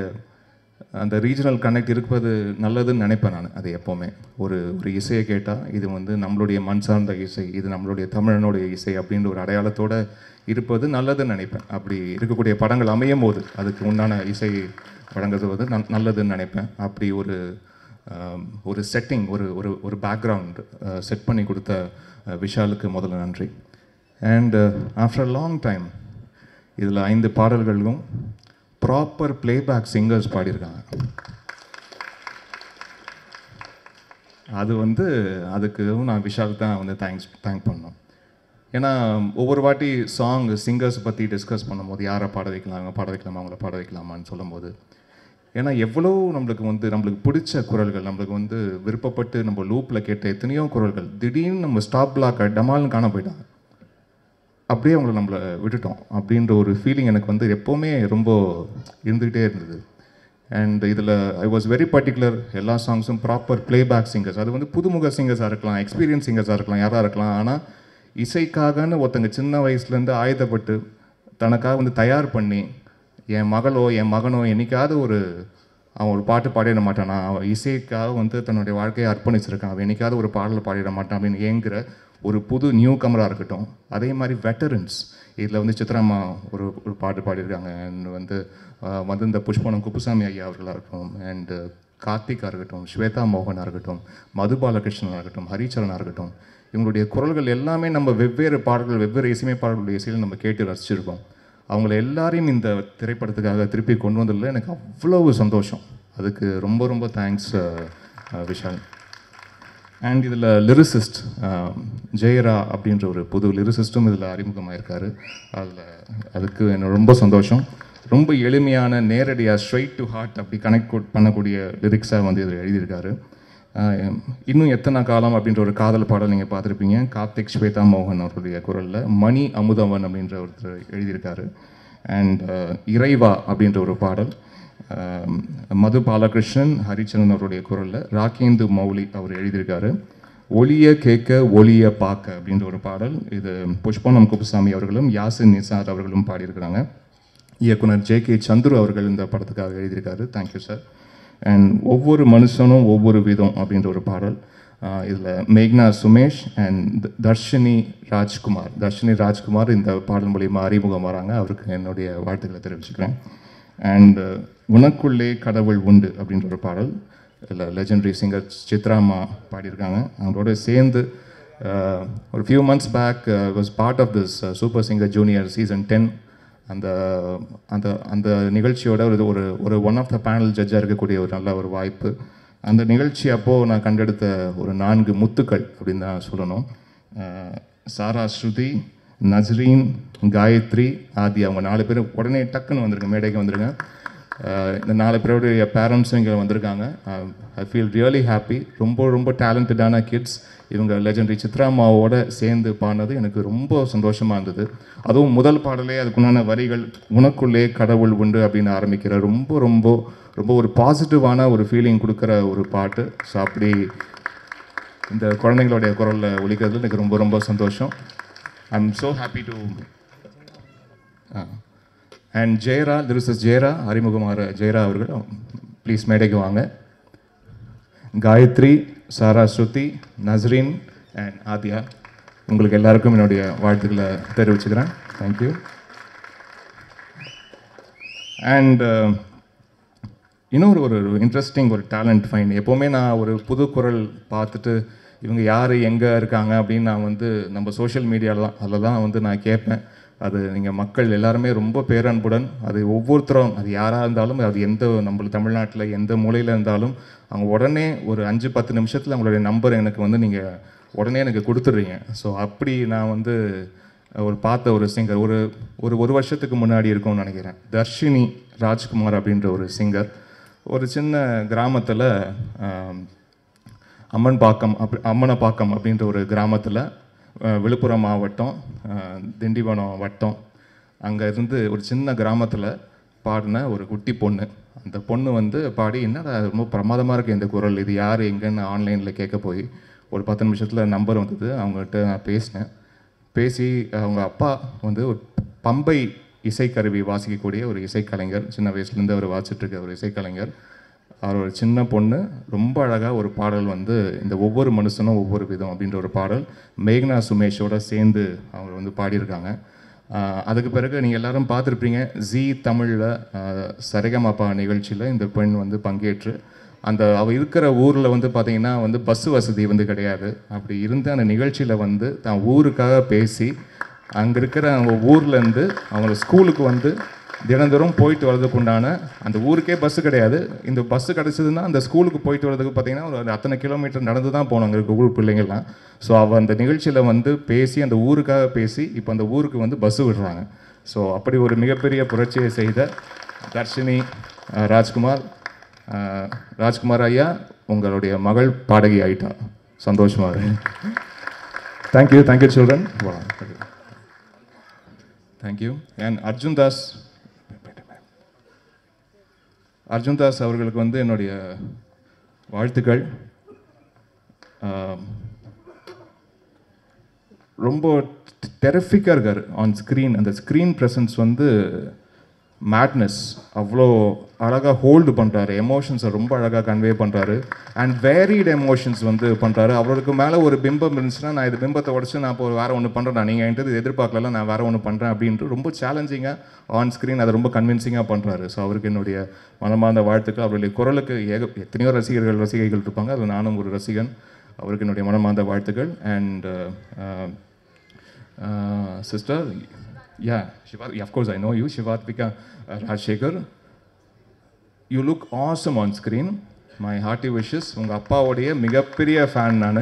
அந்த ரீஜனல் கனெக்ட் இருப்பது நல்லதுன்னு நினைப்பேன் நான். அது எப்போவுமே ஒரு இசையை கேட்டால் இது வந்து நம்மளுடைய மண் சார்ந்த இசை, இது நம்மளுடைய தமிழனுடைய இசை அப்படின்ற ஒரு அடையாளத்தோடு இருப்பது நல்லதுன்னு நினைப்பேன். அப்படி இருக்கக்கூடிய படங்கள் அமையும் போது அதுக்கு உண்டான இசை வழங்குறது வந்து நல்லதுன்னு நினைப்பேன். அப்படி ஒரு செட்டிங், ஒரு பேக்ரவுண்ட் செட் பண்ணி கொடுத்த விஷாலுக்கு முதல்ல நன்றி. And after a long time இதில் 5 பாடல்களும் ப்ராப்பர் பிளேபேக் சிங்கர்ஸ் பாடியிருக்காங்க. அது வந்து அதுக்கு நான் விஷாலுக்கு தான் வந்து தேங்க் பண்ணோம். ஏன்னா ஒவ்வொரு வாட்டி சிங்கர்ஸ் பற்றி டிஸ்கஸ் பண்ணும்போது யாரை பாட வைக்கலாமா, அவங்கள பாட வைக்கலாமான்னு சொல்லும்போது, ஏன்னா எவ்வளோ நம்மளுக்கு பிடிச்ச குரல்கள், நம்மளுக்கு வந்து விருப்பப்பட்டு நம்ம லூப்பில் கேட்ட எத்தனையோ குரல்கள் திடீர்னு நம்ம ஸ்டாப் பிளாக் டமால்னு காண போயிட்டாங்க. அப்படியே அவங்கள நம்மளை விட்டுட்டோம் அப்படின்ற ஒரு ஃபீலிங் எனக்கு வந்து எப்போவுமே ரொம்ப இருந்துக்கிட்டே இருந்தது. அண்ட் இதில் ஐ வாஸ் வெரி பர்டிகுலர், எல்லா சாங்ஸும் ப்ராப்பர் ப்ளேபேக் சிங்கர்ஸ். அது வந்து புதுமுக சிங்கர்ஸாக இருக்கலாம், எக்ஸ்பீரியன்ஸ் சிங்கர்ஸாக இருக்கலாம், யாராக இருக்கலாம். ஆனால் இசைக்காகன்னு ஒருத்தங்க சின்ன வயசுலேருந்து ஆயுதப்பட்டு தனக்காக வந்து தயார் பண்ணி, என் மகளோ என் மகனோ என்னைக்காவது அவன் ஒரு பாட்டு பாடிட மாட்டானா, அவன் இசைக்காக வந்து தன்னுடைய வாழ்க்கையை அர்ப்பணிச்சிருக்கான், அவன் என்னைக்காவது ஒரு பாடலை பாடிட மாட்டான் அப்படின்னு ஏங்குற ஒரு புது நியூ கமராக இருக்கட்டும். அதே மாதிரி வெட்டரன்ஸ், இதில் வந்து சித்ராம்மா ஒரு பாட்டு பாடியிருக்காங்க. அண்ட் வந்து இந்த புஷ்பனம் குப்புசாமி ஐயா அவர்களாக இருக்கட்டும், அண்டு கார்த்திகாக இருக்கட்டும், ஸ்வேதா மோகனாக இருக்கட்டும், மது பாலகிருஷ்ணனாக இருக்கட்டும், ஹரிச்சரனாக இருக்கட்டும், இவங்களுடைய குரல்கள் எல்லாமே நம்ம வெவ்வேறு பாடல்கள், வெவ்வேறு இசையமைப்பாளர்களுடைய இசையில் நம்ம கேட்டு ரசிச்சிருக்கோம். அவங்கள எல்லாரையும் இந்த திரைப்படத்துக்காக திருப்பி கொண்டு வந்ததில் எனக்கு அவ்வளவு சந்தோஷம். அதுக்கு ரொம்ப ரொம்ப தேங்க்ஸ் விஷால். அண்ட் இதில் லிரிசிஸ்ட் ஜெயரா அப்படின்ற ஒரு புது லிரிசிஸ்ட்டும் இதில் அறிமுகமாக இருக்கார். அதுக்கு எனக்கு ரொம்ப சந்தோஷம். ரொம்ப எளிமையான, நேரடியாக ஸ்ட்ரைட் டு ஹார்ட் அப்படி கனெக்ட் பண்ணக்கூடிய லிரிக்ஸாக வந்து இதில் எழுதியிருக்காரு. இன்னும் எத்தனை காலம் அப்படின்ற ஒரு காதல் பாடல் நீங்கள் பார்த்துருப்பீங்க, கார்த்திக் ஸ்வேதா மோகன் அவருடைய குரலில். மணி அமுதவன் அப்படின்ற ஒருத்தர் எழுதியிருக்காரு. அண்ட் இறைவா அப்படின்ற ஒரு பாடல் மது பாலகிருஷ்ணன், ஹரிச்சரன் அவருடைய குரலில் ராகேந்து மௌலி அவர் எழுதியிருக்காரு. ஒளிய கேட்க ஒளிய பார்க்க அப்படின்ற ஒரு பாடல். இது புஷ்பனம் குப்புசாமி அவர்களும் யாசின் நிசார் அவர்களும் பாடியிருக்கிறாங்க. இயக்குனர் ஜே.கே. சந்துரு அவர்கள் இந்த படத்துக்காக எழுதியிருக்காரு. Thank you sir. அண்ட் ஒவ்வொரு மனுஷனும் ஒவ்வொரு விதம் அப்படின்ற ஒரு பாடல். இதில் மேக்னா சுமேஷ் அண்ட் தர்ஷினி ராஜ்குமார் இந்த பாடல் மூலியமாக அறிமுகம் வராங்க. அவருக்கு என்னுடைய வாழ்த்துக்களை தெரிவிச்சுக்கிறேன். அண்ட் உனக்குள்ளே கடவுள் உண்டு அப்படின்ற ஒரு பாடல் இதில் லெஜெண்டரி சிங்கர் சித்ராம்மா பாடியிருக்காங்க. அவங்களோட சேர்ந்து ஒரு few months back was part of this super singer junior season 10. அந்த அந்த அந்த நிகழ்ச்சியோட ஒரு ஒன் ஆஃப் த பேனல் ஜட்ஜாக இருக்கக்கூடிய ஒரு நல்ல ஒரு வாய்ப்பு. அந்த நிகழ்ச்சி அப்போது நான் கண்டெடுத்த ஒரு 4 முத்துக்கள் அப்படின்னு தான் சொல்லணும். சாரா, ஸ்ருதி, நஸ்ரீன், காயத்ரி, ஆதி, அவங்க 4 பேர் உடனே டக்குன்னு வந்துருங்க, மேடைக்கு வந்துருங்க. இந்த 4 பேருடைய பேரண்ட்ஸும் இங்கே வந்திருக்காங்க. I feel really happy. ரொம்ப ரொம்ப டேலண்டடான கிட்ஸ். இவங்க லெஜெண்டரி சித்ராம்மாவோட சேர்ந்து பாடினது எனக்கு ரொம்ப சந்தோஷமாக இருந்தது. அதுவும் முதல் பாடலே அதுக்குண்டான வரிகள் உனக்குள்ளே கடவுள் உண்டு அப்படின்னு ஆரம்பிக்கிற ரொம்ப ரொம்ப ரொம்ப ஒரு பாசிட்டிவான ஒரு ஃபீலிங் கொடுக்குற ஒரு பாட்டு. ஸோ அப்படி இந்த குழந்தைங்களுடைய குரலில் ஒலிக்கிறதுல எனக்கு ரொம்ப ரொம்ப சந்தோஷம். I am so happy to and Jeyara, lyricist Jeyara, அறிமுகமாகிற ஜெயரா அவர்கள் ப்ளீஸ் மேடைக்கு வாங்க. காயத்ரி, சாரா, ஸ்ருதி, நஸ்ரீன் அண்ட் ஆதியா, உங்களுக்கு எல்லாருக்கும் என்னுடைய வாழ்த்துக்களை தெரிவிச்சுக்கிறேன். தேங்க்யூ. அண்ட் இன்னொரு ஒரு இன்ட்ரெஸ்டிங் ஒரு டேலண்ட் ஃபைன். எப்போவுமே நான் ஒரு புது குரல் பார்த்துட்டு இவங்க யார் எங்கே இருக்காங்க அப்படின்னு நான் வந்து நம்ம சோஷியல் மீடியாவில் அதில் தான் வந்து நான் கேட்பேன். அது நீங்கள் மக்கள் எல்லாருமே ரொம்ப பேரன்புடன், அது ஒவ்வொருத்தரும், அது யாராக இருந்தாலும், அது நம்மளுக்கு தமிழ்நாட்டில் எந்த மூலையில் இருந்தாலும் அவங்க உடனே ஒரு 5-10 நிமிஷத்தில் அவங்களுடைய நம்பர் எனக்கு வந்து நீங்கள் உடனே எனக்கு கொடுத்துட்றீங்க. ஸோ அப்படி நான் வந்து பார்த்த ஒரு சிங்கர் ஒரு வருஷத்துக்கு முன்னாடி இருக்கும்னு நினைக்கிறேன். தர்ஷினி ராஜ்குமார் அப்படின்ற ஒரு சிங்கர் ஒரு சின்ன கிராமத்தில் அம்மனப்பாக்கம் அப்படின்ற ஒரு கிராமத்தில், விழுப்புரம் மாவட்டம், திண்டிவனம் வட்டம், அங்கே இருந்து ஒரு சின்ன கிராமத்தில் பாடின ஒரு குட்டி பொண்ணு. அந்த பொண்ணு வந்து பாடி, என்னடா ரொம்ப பிரமாதமாக இருக்குது இந்த குரல், இது யார் எங்கன்னு ஆன்லைனில் கேட்க போய் ஒரு 10 நிமிஷத்தில் நம்பர் வந்தது. அவங்ககிட்ட நான் பேசி அவங்க அப்பா வந்து ஒரு பம்பை இசைக்கருவி வாசிக்கக்கூடிய ஒரு இசைக்கலைஞர், சின்ன வயசுலேருந்து அவர் வாசிச்சுட்ருக்க ஒரு இசைக்கலைஞர். அவர் ஒரு சின்ன பொண்ணு ரொம்ப அழகாக ஒரு பாடல் வந்து இந்த ஒவ்வொரு மனுஷனும் ஒவ்வொரு விதம் அப்படின்ற ஒரு பாடல் மேக்னா சுமேஷோட சேர்ந்து அவங்க வந்து பாடியிருக்காங்க. அதுக்கு பிறகு நீங்கள் எல்லோரும் பார்த்துருப்பீங்க, ஜீ தமிழில் சரிகமபா நிகழ்ச்சியில் இந்த பெண் வந்து பங்கேற்று, அவள் இருக்கிற ஊரில் வந்து பார்த்திங்கன்னா வந்து பஸ்ஸு வசதி வந்து கிடையாது. அப்படி இருந்த அந்த நிகழ்ச்சியில் வந்து தான் ஊருக்காக பேசி, அங்கே இருக்கிற அவங்க ஊர்லேருந்து அவங்கள ஸ்கூலுக்கு வந்து தினந்தோறும் போயிட்டு வர்றதுக்கு உண்டான, அந்த ஊருக்கே பஸ்ஸு கிடையாது, இந்த பஸ்ஸு கிடச்சிதுன்னா அந்த ஸ்கூலுக்கு போயிட்டு வர்றதுக்கு பார்த்திங்கன்னா ஒரு அத்தனை கிலோமீட்டர் நடந்து தான் போனாங்க இருக்க ஊர் பிள்ளைங்கள்லாம். ஸோ அவள் அந்த நிகழ்ச்சியில் வந்து பேசி, அந்த ஊருக்காக பேசி, இப்போ அந்த ஊருக்கு வந்து பஸ்ஸு விடுறாங்க. ஸோ அப்படி ஒரு மிகப்பெரிய புரட்சியை செய்த தர்ஷினி ராஜ்குமார் ஐயா, உங்களுடைய மகள் பாடகி ஆயிட்டா, சந்தோஷமாக இருக்கு. Thank you children. Thank you. And Arjun Das அவர்களுக்கு வந்து என்னுடைய வாழ்த்துக்கள். ரொம்ப டெரிஃபிக்காக இருக்கார் ஆன் ஸ்க்ரீன். அந்த ஸ்க்ரீன் ப்ரெசன்ஸ் வந்து மேட்னஸ் அவ்வளோ அழகாக ஹோல்டு பண்ணுறாரு. எமோஷன்ஸை ரொம்ப அழகாக கன்வே பண்ணுறாரு. அண்ட் வேரிட் எமோஷன்ஸ் வந்து பண்ணுறாரு. அவருக்கு மேலே ஒரு பிம்பம் இருந்துச்சுன்னா, நான் இது பிம்பத்தை உடச்சு நான் இப்போ வேறு ஒன்று பண்ணுறேன், நீங்கள் என்கிட்ட இது எதிர்பார்க்கல, நான் வேறு ஒன்று பண்ணுறேன் அப்படின்ட்டு ரொம்ப சேலஞ்சிங்காக ஆன் ஸ்க்ரீன் அதை ரொம்ப கன்வின்சிங்காக பண்ணுறாரு. ஸோ அவருக்கு என்னுடைய மனமார்ந்த வாழ்த்துக்கள். அவருடைய குரலுக்கு எத்தனையோ ரசிகைகள் இருப்பாங்க, அதில் நானும் ஒரு ரசிகன். அவருக்கு என்னுடைய மனமார்ந்த வாழ்த்துக்கள். And sister, yeah, of course I know you, Shivatvika Rajshekhar. You look awesome on screen. My hearty wishes. உங்கள் அப்பாவுடைய மிகப்பெரிய ஃபேன் நான்.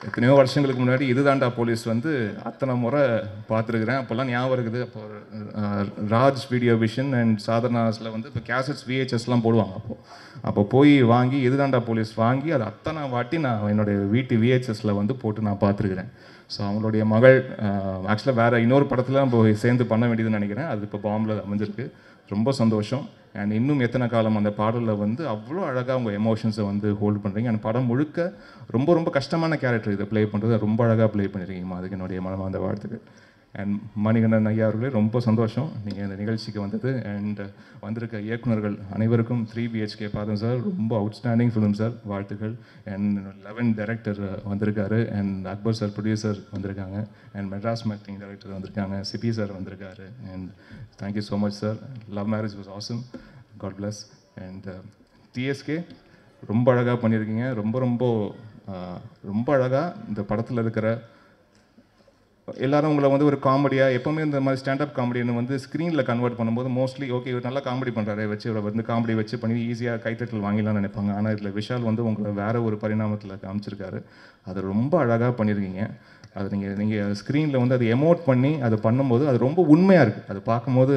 எத்தனையோ வருஷங்களுக்கு முன்னாடி இதுதாண்டா போலீஸ் வந்து அத்தனை முறை பார்த்துருக்குறேன். அப்போல்லாம் ஞாபகம் இருக்குது. அப்போ ராஜ் வீடியோ விஷன் அண்ட் சாதனாஸில் வந்து இப்போ கேசட்ஸ் விஹெச்எஸ்லாம் போடுவாங்க. அப்போ போய் வாங்கி இதுதாண்டா போலீஸ் வாங்கி அது அத்தனை வாட்டி நான் என்னுடைய வீட்டு விஹெச்எஸில் வந்து போட்டு நான் பார்த்துருக்குறேன். ஸோ அவங்களுடைய மகள் ஆக்சுவலாக வேறு இன்னொரு படத்தில் நம்ம சேர்ந்து பண்ண வேண்டியதுன்னு நினைக்கிறேன். அது இப்போ பாம்பில் அமைஞ்சிருக்கு. ரொம்ப சந்தோஷம். அண்ட் இன்னும் எத்தனை காலம் அந்த பாடலில் வந்து அவ்வளோ அழகாக அவங்க எமோஷன்ஸை வந்து ஹோல்ட் பண்ணுறீங்க. அந்த படம் முழுக்க ரொம்ப ரொம்ப கஷ்டமான கேரக்டர் இதை ப்ளே பண்ணுறது ரொம்ப அழகாக ப்ளே பண்ணியிருக்கீங்கம்மா. அதுக்கு என்னுடைய மனமார்ந்த வாழ்த்துக்கள். அண்ட் மணிகண்டன் ஐயா அவர்களே ரொம்ப சந்தோஷம் நீங்கள் இந்த நிகழ்ச்சிக்கு வந்தது. அண்ட் வந்திருக்க இயக்குநர்கள் அனைவருக்கும் 3BHK பாதம் சார், ரொம்ப அவுட்ஸ்டாண்டிங் ஃபிலிம் சார், வாழ்த்துக்கள். அண்ட் 11 டைரக்டர் வந்திருக்காரு. அண்ட் அக்பர் சார் ப்ரொடியூசர் வந்திருக்காங்க. அண்ட் மெட்ராஸ் மேக்கிங் டைரக்டர் வந்திருக்காங்க. சிபி சார் வந்திருக்காரு. And thank you so much sir. Love marriage was awesome. God bless. And TSK ரொம்ப அழகாக பண்ணியிருக்கீங்க. ரொம்ப ரொம்ப ரொம்ப அழகாக இந்த படத்தில் இருக்கிற எல்லாரும் உங்களை வந்து ஒரு காமெடியாக எப்போவுமே இந்த மாதிரி ஸ்டாண்டப் காமெடின்னு வந்து ஸ்க்ரீனில் கன்வெர்ட் பண்ணும்போது மோஸ்ட்லி ஓகே இவர் நல்லா காமெடி பண்ணுறாரு வச்சு இவரை வந்து காமெடி வச்சு பண்ணி ஈஸியாக கைத்தட்டல் வாங்கிடலாம்னு நினைப்பாங்க. ஆனால் இதில் விஷால் வந்து உங்களை வேறு ஒரு பரிணாமத்தில் காமிச்சிருக்காரு. அது ரொம்ப அழகாக பண்ணியிருக்கீங்க. அது நீங்கள் ஸ்க்ரீனில் வந்து அதை எமோட் பண்ணி அதை பண்ணும்போது அது ரொம்ப உண்மையாக இருக்குது. அது பார்க்கும்போது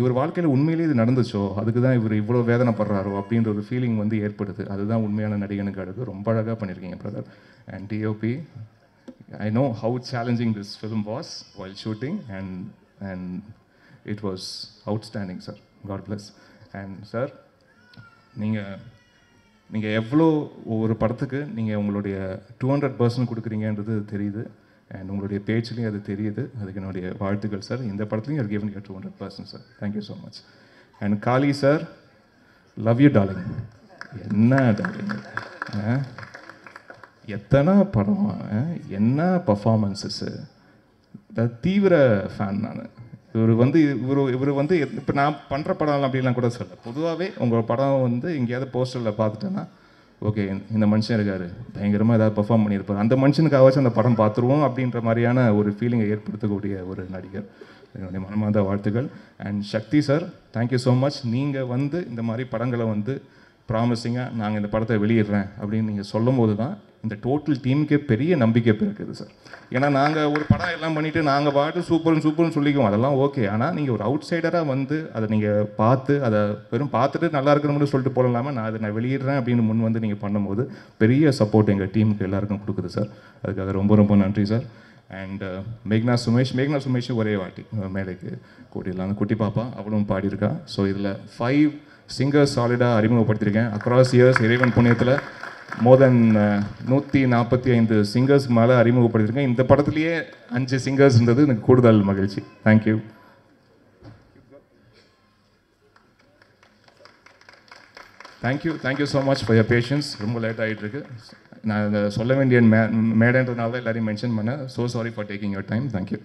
இவர் வாழ்க்கையில் உண்மையிலேயே இது நடந்துச்சோ, அதுக்கு தான் இவர் இவ்வளோ வேதனைப்படுறாரோ அப்படின்ற ஒரு ஃபீலிங் வந்து ஏற்படுது. அதுதான் உண்மையான நடிகனுக்கு அடுத்து ரொம்ப அழகாக பண்ணியிருக்கீங்க brother. And DOP, I know how challenging this film was while shooting, and it was outstanding, sir. God bless. And sir, நீங்கள் எவ்வளோ ஒரு படத்துக்கு நீங்கள் உங்களுடைய 200% கொடுக்குறீங்கன்றது தெரியுது. அண்ட் உங்களுடைய பேச்சுலேயும் அது தெரியுது. அதுக்கு என்னுடைய வாழ்த்துக்கள் சார். இந்த படத்துலையும் you're giving your 200%, sir. Thank you so much. And Kali sir, love you darling. என்ன டார்லிங், எத்தனை படம், என்ன பர்ஃபார்மன்ஸஸ்ஸு. தீவிர ஃபேன் நான். இவர் வந்து இப்போ நான் பண்ணுற படம் அப்படிலாம் கூட சொல்ல, பொதுவாகவே உங்கள் படம் வந்து எங்கேயாவது போஸ்டரில் பார்த்துட்டேன்னா ஓகே இந்த மனுஷன் இருக்கார், பயங்கரமாக ஏதாவது பெர்ஃபார்ம் பண்ணியிருப்பார், அந்த மனுஷனுக்காகவாச்சும் அந்த படம் பார்த்துருவோம் அப்படின்ற மாதிரியான ஒரு ஃபீலிங்கை ஏற்படுத்தக்கூடிய ஒரு நடிகர். என்னுடைய மனமார்ந்த வாழ்த்துக்கள். And Sakthi sir, thank you so much. நீங்கள் வந்து இந்த மாதிரி படங்களை வந்து ப்ராமிசிங்காக நாங்கள் இந்த படத்தை வெளியிடுறேன் அப்படின்னு நீங்கள் சொல்லும் போது தான் இந்த டோட்டல் டீமுக்கே பெரிய நம்பிக்கை பிறக்குது சார். ஏன்னா நாங்கள் ஒரு படம் எல்லாம் பண்ணிவிட்டு நாங்கள் பாட்டு சூப்பர்னு சொல்லிக்குவோம், அதெல்லாம் ஓகே. ஆனால் நீங்கள் ஒரு அவுட் சைடராக வந்து அதை நீங்கள் பார்த்து அதை வெறும் பார்த்துட்டு நல்லா இருக்கணும்னு சொல்லிட்டு போடலாமல் நான் வெளியிடுறேன் அப்படின்னு முன் வந்து நீங்கள் பண்ணும்போது பெரிய சப்போர்ட் எங்கள் டீமுக்கு எல்லாருக்கும் கொடுக்குது சார். அதுக்காக ரொம்ப ரொம்ப நன்றி சார். அண்ட் மேக்னா சுமேஷ் ஒரே வாட்டி மேடைக்கு கூட்டிடலாம். குட்டி பாப்பா அவளும் பாடியிருக்கா. ஸோ இதில் 5 சிங்கர்ஸ் சாலிடாக அறிமுகப்படுத்தியிருக்கேன். அக்ராஸ் இயர்ஸ் இறைவன் புண்ணியத்தில் மோர் தென் 145 சிங்கர்ஸ் மேலே அறிமுகப்படுத்தியிருக்கேன். இந்த படத்துலேயே 5 சிங்கர்ஸ் இருந்தது எனக்கு கூடுதல் மகிழ்ச்சி. Thank you. Thank you so much for your patience. ரொம்ப லேட் ஆகிட்டு இருக்கு. நான் இதை சொல்ல வேண்டிய மேடன்றதுனால தான் எல்லாரையும் மென்ஷன் பண்ணேன். So sorry for taking your time. Thank you.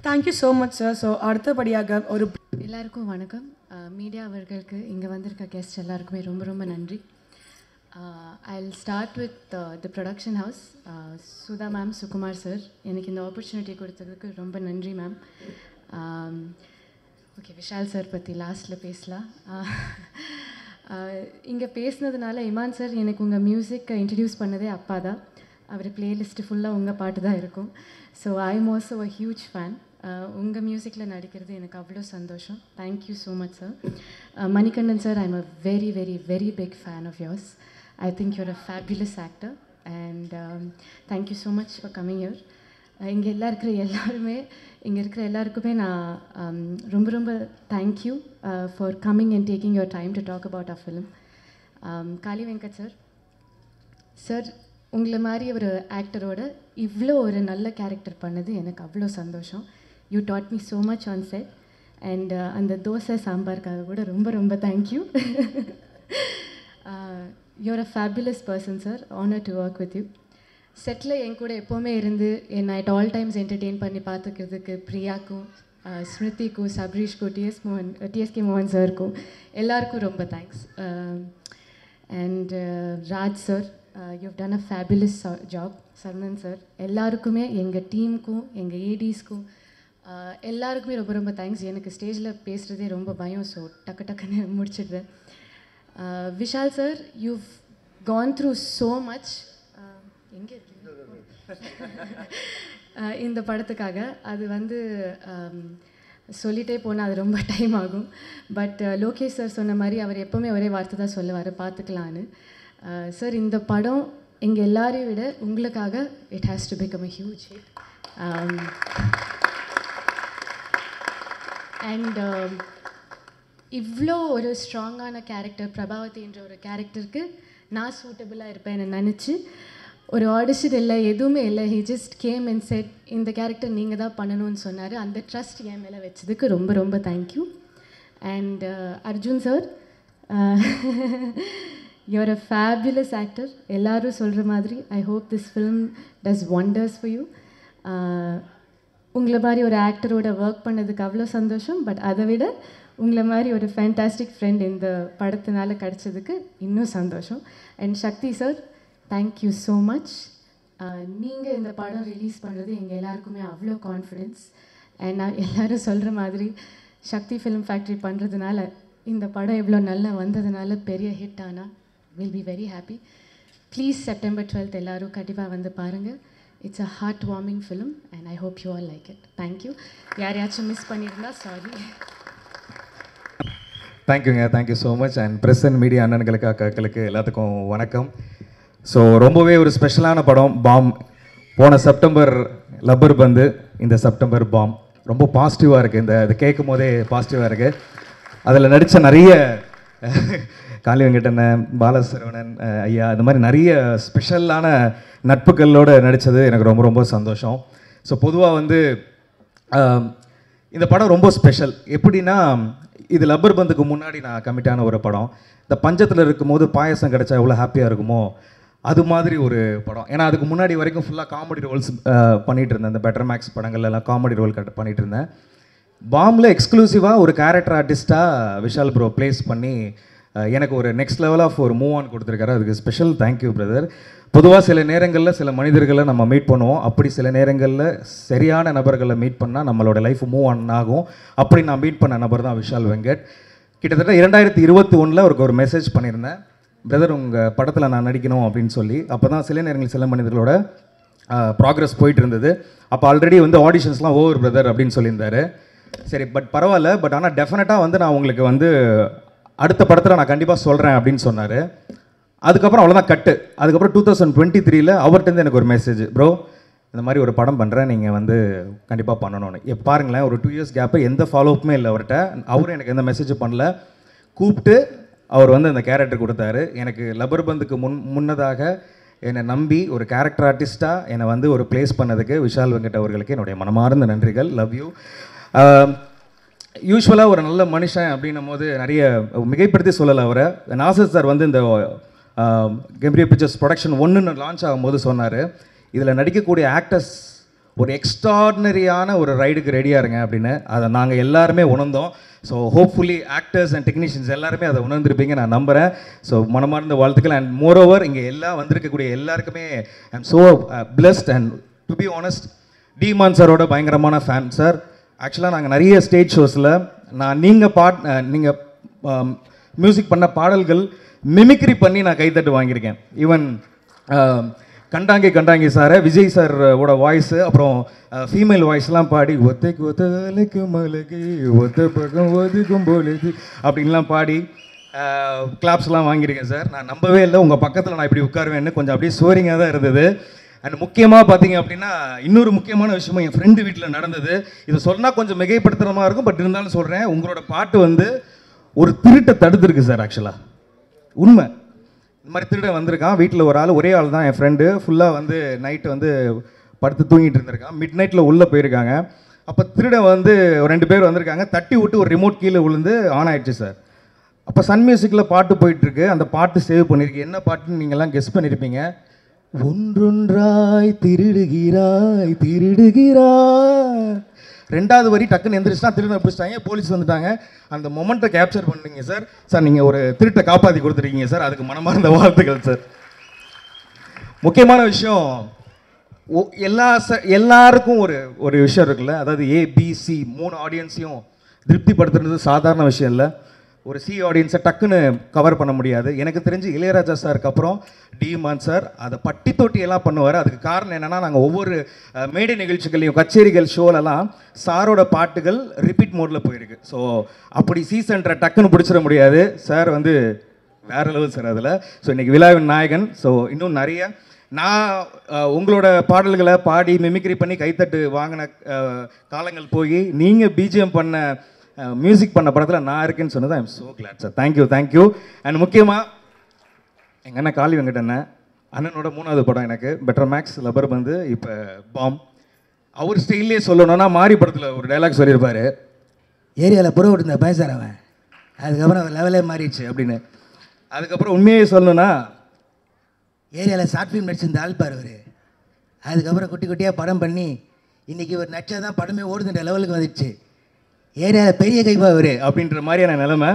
Thank you so much sir. So அடுத்தபடியாக ஒரு எல்லாருக்கும் வணக்கம். மீடியா அவர்களுக்கு இங்கே வந்திருக்க கெஸ்ட் எல்லாருக்குமே ரொம்ப ரொம்ப நன்றி. ஐல் start with the production house. Sudha ma'am, Sukumar sir, எனக்கு இந்த ஆப்பர்ச்சுனிட்டி கொடுத்ததுக்கு ரொம்ப நன்றி மேம். ஓகே, விஷால் சார் பற்றி லாஸ்ட்டில் பேசலாம். இங்கே பேசுனதுனால இமான் சார் எனக்கு உங்கள் மியூசிக்கை இன்ட்ரடியூஸ் பண்ணதே அப்பா தான். அவர் பிளேலிஸ்ட்டு ஃபுல்லாக உங்கள் பாட்டு தான் இருக்கும். So I am also a huge fan. உங்கள் மியூசிக்கில் நடிக்கிறது எனக்கு அவ்வளோ சந்தோஷம். Thank you so much sir. Manikandan sir, I am a very very very big fan of yours. I think you're a fabulous actor. and thank you so much for coming here. இங்கே இங்கே இருக்கிற எல்லாருக்குமே நான் ரொம்ப ரொம்ப thank you for coming and taking your time to talk about a film. Kaali Venkat sir உங்களை மாதிரி ஒரு ஆக்டரோட இவ்வளோ ஒரு நல்ல கேரக்டர் பண்ணது எனக்கு அவ்வளோ சந்தோஷம். You taught me so much on set and அந்த தோசை சாம்பாருக்காக கூட ரொம்ப ரொம்ப thank you. You're a fabulous person sir, honour to work with you. செட்டில் என் கூட எப்போவுமே இருந்து என்னை அட் ஆல் டைம்ஸ் என்டர்டெயின் பண்ணி பார்த்துக்கிறதுக்கு பிரியாக்கும், ஸ்மிருதிக்கும், சப்ரீஷ்க்கும், டிஎஸ்கே மோகன் சாருக்கும் எல்லாருக்கும் ரொம்ப thanks. And Raj sir, you've done a fabulous job. Sermon sir, எல்லாருக்குமே, எங்கள் டீமுக்கும் எங்கள் ஏடிஸ்க்கும் எல்லாருக்குமே ரொம்ப ரொம்ப தேங்க்ஸ். எனக்கு ஸ்டேஜில் பேசுகிறதே ரொம்ப பயம், ஸோ டக்குன்னு முடிச்சிடுறேன். Vishal sir, you've gone through so much. எங்கே இருக்கீங்க இந்த படத்துக்காக? அது சொல்லிகிட்டே போனால் அது ரொம்ப டைம் ஆகும். பட் லோகேஷ் சார் சொன்ன மாதிரி அவர் எப்போவுமே ஒரே வார்த்தை தான் சொல்லுவார், பார்த்துக்கலான்னு. சார், இந்த படம் எங்கள் எல்லாரையும் விட உங்களுக்காக it has to become a huge hit. And இவ்வளோ ஒரு ஸ்ட்ராங்கான கேரக்டர், பிரபாவதின்ற ஒரு கேரக்டருக்கு நான் சூட்டபுளாக இருப்பேன் என்ன நினச்சி, ஒரு ஆடிஷன் இல்லை, எதுவுமே இல்லை, he just game and set இந்த கேரக்டர் நீங்கள் தான் பண்ணணும்னு சொன்னார். அந்த ட்ரஸ்ட் என் மேலே வச்சதுக்கு ரொம்ப ரொம்ப thank you. And Arjun sir, you're a fabulous actor. எல்லோரும் சொல்கிற மாதிரி I hope this film does wonders for you. உங்களை மாதிரி ஒரு ஆக்டரோட ஒர்க் பண்ணதுக்கு அவ்வளோ சந்தோஷம். பட் அதை விட உங்களை மாதிரி ஒரு ஃபேண்டாஸ்டிக் ஃப்ரெண்ட் இந்த படத்தினால கிடச்சதுக்கு இன்னும் சந்தோஷம். And Sakthi sir, thank you so much. நீங்கள் இந்த படம் ரிலீஸ் பண்ணுறது எங்கள் எல்லாருக்குமே அவ்வளோ கான்ஃபிடென்ஸ். அண்ட் நான் எல்லோரும் சொல்கிற மாதிரி சக்தி ஃபிலிம் ஃபேக்ட்ரி பண்ணுறதுனால, இந்த படம் இவ்வளோ நல்லா வந்ததுனால பெரிய ஹிட் ஆனால் will be very happy. Please September 12 எல்லோரும் கண்டிப்பாக பாருங்கள். It's a heart warming film and I hope you all like it. Thank you. யாரையாச்சும் மிஸ் பண்ணியிருந்தா சாரி. தேங்க்யூங்க, thank you so much. And press and media அண்ணன்களுக்கு, அக்காக்களுக்கு எல்லாத்துக்கும் வணக்கம். ஸோ ரொம்பவே ஒரு ஸ்பெஷலான படம் பாம். போன செப்டம்பர் லப்பர் பந்து, இந்த செப்டம்பர் பாம். ரொம்ப பாசிட்டிவாக இருக்குது. இது கேட்கும் போதே பாசிட்டிவாக இருக்குது. அதில் நடித்த நிறைய காளி வெங்கடண்ணன், பாலசரவணன் ஐயா, இந்த மாதிரி நிறைய ஸ்பெஷலான நட்புகளோடு நடித்தது எனக்கு ரொம்ப ரொம்ப சந்தோஷம். ஸோ பொதுவாக இந்த படம் ரொம்ப ஸ்பெஷல். எப்படின்னா, இது லப்பர் பந்துக்கு முன்னாடி நான் கமிட்டான ஒரு படம். இந்த பஞ்சத்தில் இருக்கும்போது பாயசம் கிடச்சா எவ்வளோ ஹாப்பியாக இருக்குமோ அது மாதிரி ஒரு படம். ஏன்னா அதுக்கு முன்னாடி வரைக்கும் ஃபுல்லாக காமெடி ரோல்ஸ் பண்ணிகிட்டு இருந்தேன். இந்த பெட்டர் மேக்ஸ் படங்கள்லாம் காமெடி ரோல் பண்ணிகிட்டு இருந்தேன். பாம்பில் எக்ஸ்க்ளூசிவாக ஒரு கேரக்டர் ஆர்டிஸ்ட்டாக விஷால் ப்ரோ ப்ளேஸ் பண்ணி எனக்கு ஒரு நெக்ஸ்ட் லெவல் ஆஃப் ஒரு மூவ் ஆன் கொடுத்துருக்காரு. அதுக்கு ஸ்பெஷல் தேங்க்யூ பிரதர். பொதுவாக சில நேரங்களில் சில மனிதர்களை நம்ம மீட் பண்ணுவோம். அப்படி சில நேரங்களில் சரியான நபர்களை மீட் பண்ணால் நம்மளோட லைஃப் மூவ் ஆன் ஆகும். அப்படி நான் மீட் பண்ண நபர் தான் விஷால் வெங்கட். கிட்டத்தட்ட 2021 அவருக்கு ஒரு மெசேஜ் பண்ணியிருந்தேன், பிரதர் உங்கள் படத்தில் நான் நடிக்கணும் அப்படின்னு சொல்லி. அப்போ தான் சில நேரங்களில் சில மனிதர்களோட ப்ராக்ரஸ் போயிட்டு இருந்தது. அப்போ ஆல்ரெடி ஆடிஷன்ஸ்லாம் ஓவர் பிரதர் அப்படின்னு சொல்லியிருந்தாரு. சரி, பட் பரவாயில்ல, பட் ஆனால் டெஃபினட்டாக நான் உங்களுக்கு அடுத்த படத்தில் நான் கண்டிப்பாக சொல்கிறேன் அப்படின்னு சொன்னார். அதுக்கப்புறம் அவ்வளோதான் கட்டு. அதுக்கப்புறம் 2023 அவர்கிட்ட எனக்கு ஒரு மெசேஜ், ப்ரோ இந்த மாதிரி ஒரு படம் பண்ணுறேன், நீங்கள் கண்டிப்பாக பண்ணணும்னு. பாருங்களேன், ஒரு 2 years கேப்பு, எந்த ஃபாலோஅப்புமே இல்லை அவர்கிட்ட. அவரும் எனக்கு எந்த மெசேஜும் பண்ணல. கூப்பிட்டு அவர் அந்த கேரக்டர் கொடுத்தாரு. எனக்கு லப்பர் பந்துக்கு முன்னதாக என்னை நம்பி ஒரு கேரக்டர் ஆர்டிஸ்ட்டாக என்னை ஒரு ப்ளேஸ் பண்ணதுக்கு விஷால் வெங்கட் அவர்களுக்கு என்னுடைய மனமார்ந்த நன்றிகள். Love you. யூஸ்வலாக ஒரு நல்ல மனுஷன் அப்படின்னும் போது நிறைய மிகைப்படுத்தி சொல்லலை அவரை. நாசர் சார் இந்த கெம்பீரியர் பிக்சர்ஸ் ப்ரொடக்ஷன் 1 லான்ச் ஆகும்போது சொன்னார், இதில் நடிக்கக்கூடிய ஆக்டர்ஸ் ஒரு எக்ஸ்ட்ராடினரியான ஒரு ரைடுக்கு ரெடியாக இருங்க அப்படின்னு. அதை நாங்கள் எல்லாருமே உணர்ந்தோம். So hopefully actors and technicians எல்லாருமே அதை உணர்ந்துருப்பீங்க நான் நம்புகிறேன். ஸோ மனமார்ந்த வாழ்த்துக்கள். அண்ட் மோரோவர் இங்கே வந்திருக்கக்கூடிய எல்லாருக்குமே ஐ am so blessed. And to be honest, demon சாரோட பயங்கரமான ஃபேன் சார். ஆக்சுவலாக நாங்கள் நிறைய ஸ்டேஜ் ஷோஸில் நீங்கள் மியூசிக் பண்ண பாடல்கள் மிமிக்ரி பண்ணி நான் கைத்தட்டு வாங்கியிருக்கேன். ஈவன் கண்டாங்கி சாரை, விஜய் சாரோட வாய்ஸு, அப்புறம் ஃபீமேல் வாய்ஸ்லாம் பாடி ஒத்தைக்கு ஒத்தலைக்கு மலைக்கு ஒத்த பக்கம் ஒதுக்கும் போலது அப்படின்லாம் பாடி கிளாப்ஸ்லாம் வாங்கியிருக்கேன் சார். நான் நம்பவே இல்லை உங்கள் பக்கத்தில் நான் இப்படி உட்காருவேன்னு. கொஞ்சம் அப்படியே சோரிங்காக தான் இருந்தது. அண்ட் முக்கியமாக பார்த்தீங்க அப்படின்னா இன்னொரு முக்கியமான விஷயமும் என் ஃப்ரெண்டு வீட்டில் நடந்தது. இது சொன்னால் கொஞ்சம் மிகைப்படுத்துகிற மாதிரி இருக்கும், பட் இருந்தாலும் சொல்கிறேன். உங்களோட பாட்டு வந்து ஒரு திருட்டை தடுத்துருக்கு சார். ஆக்சுவலாக உண்மை, இந்த மாதிரி திருட வந்திருக்கான் வீட்டில். ஒரு ஆள், ஒரே ஆள் தான் என் ஃப்ரெண்டு. ஃபுல்லாக வந்து நைட்டு வந்து படுத்து தூங்கிட்டு இருந்திருக்கான். மிட் நைட்டில் உள்ளே போயிருக்காங்க. அப்போ திருட வந்து 2 பேர் வந்திருக்காங்க. தட்டி விட்டு ஒரு ரிமோட் கீழே விழுந்து ஆன் ஆயிடுச்சு சார். அப்போ சன் மியூசிக்கில் பாட்டு போயிட்டுருக்கு. அந்த பாட்டு சேவ் பண்ணியிருக்கு. என்ன பாட்டுன்னு நீங்கள்லாம் கெஸ் பண்ணியிருப்பீங்க. ஒன்றொன்றாய் திருடுகிறாய் திருடுகிறாய். 2வது வரி டக்குன்னு எந்திரிச்சுனா திருட பிடிச்சிட்டாங்க, போலீஸ் வந்துட்டாங்க. அந்த மொமெண்ட்டை கேப்சர் பண்ணுறீங்க சார். சார் நீங்கள் ஒரு திருட்டை காப்பாற்றி கொடுத்துருக்கீங்க சார். அதுக்கு மனமார்ந்த வாழ்த்துக்கள் சார். முக்கியமான விஷயம், எல்லாருக்கும் ஒரு விஷயம் இருக்குல்ல, அதாவது ஏபிசி 3 ஆடியன்ஸையும் திருப்திப்படுத்துறது சாதாரண விஷயம் இல்லை. ஒரு சி ஆடியன்ஸை டக்குன்னு கவர் பண்ண முடியாது. எனக்கு தெரிஞ்சு இளையராஜா சாருக்கு அப்புறம் டிமான் சார் அதை பட்டி தொட்டி எல்லாம் பண்ணுவார். அதுக்கு காரணம் என்னென்னா, நாங்கள் ஒவ்வொரு மேடை நிகழ்ச்சிகளையும் கச்சேரிகள் ஷோலெல்லாம் சாரோட பாட்டுகள் ரிப்பீட் மோடில் போயிருக்கு. ஸோ அப்படி சீசன்றை டக்குன்னு பிடிச்சிட முடியாது. சார் வந்து வேற லெவல் சார் அதில். ஸோ இன்றைக்கி விழாவின் நாயகன். ஸோ இன்னும் நிறைய நான் உங்களோட பாடல்களை பாடி மிமிக்ரி பண்ணி கைத்தட்டு வாங்கின காலங்கள் போய் நீங்கள் பிஜிஎம் பண்ண மியூசிக் பண்ண படத்தில் நான் இருக்கேன்னு சொன்னது ஐ am so glad sir. Thank you. And முக்கியமாக எங்கள் அண்ணன் காளி வெங்கட் அண்ணனோட 3வது படம் எனக்கு பெட்டர் மேக்ஸ், லப்பர் பந்து, இப்போ பாம். அவர் ஸ்டைல்லே சொல்லணும்னா மாரி படத்தில் ஒரு டைலாக் சொல்லியிருப்பார், ஏரியாவில் புற விட்டு பேசுகிற அவன், அதுக்கப்புறம் அவர் லெவலே மாறிடுச்சு அப்படின்னு. அதுக்கப்புறம் உண்மையே சொல்லணும்னா, ஏரியாவில் ஷார்ட் ஃபிலிம் நடிச்சிருந்த ஆள் பார் அவர். அதுக்கப்புறம் குட்டி குட்டியாக படம் பண்ணி இன்றைக்கி ஒரு நடிச்சா தான் படமே ஓடுதுன்ற லெவலுக்கு வந்துடுச்சு. ஏரியாவில் பெரிய கைப்பா அவர் அப்படின்ற மாதிரியான நிலைமை.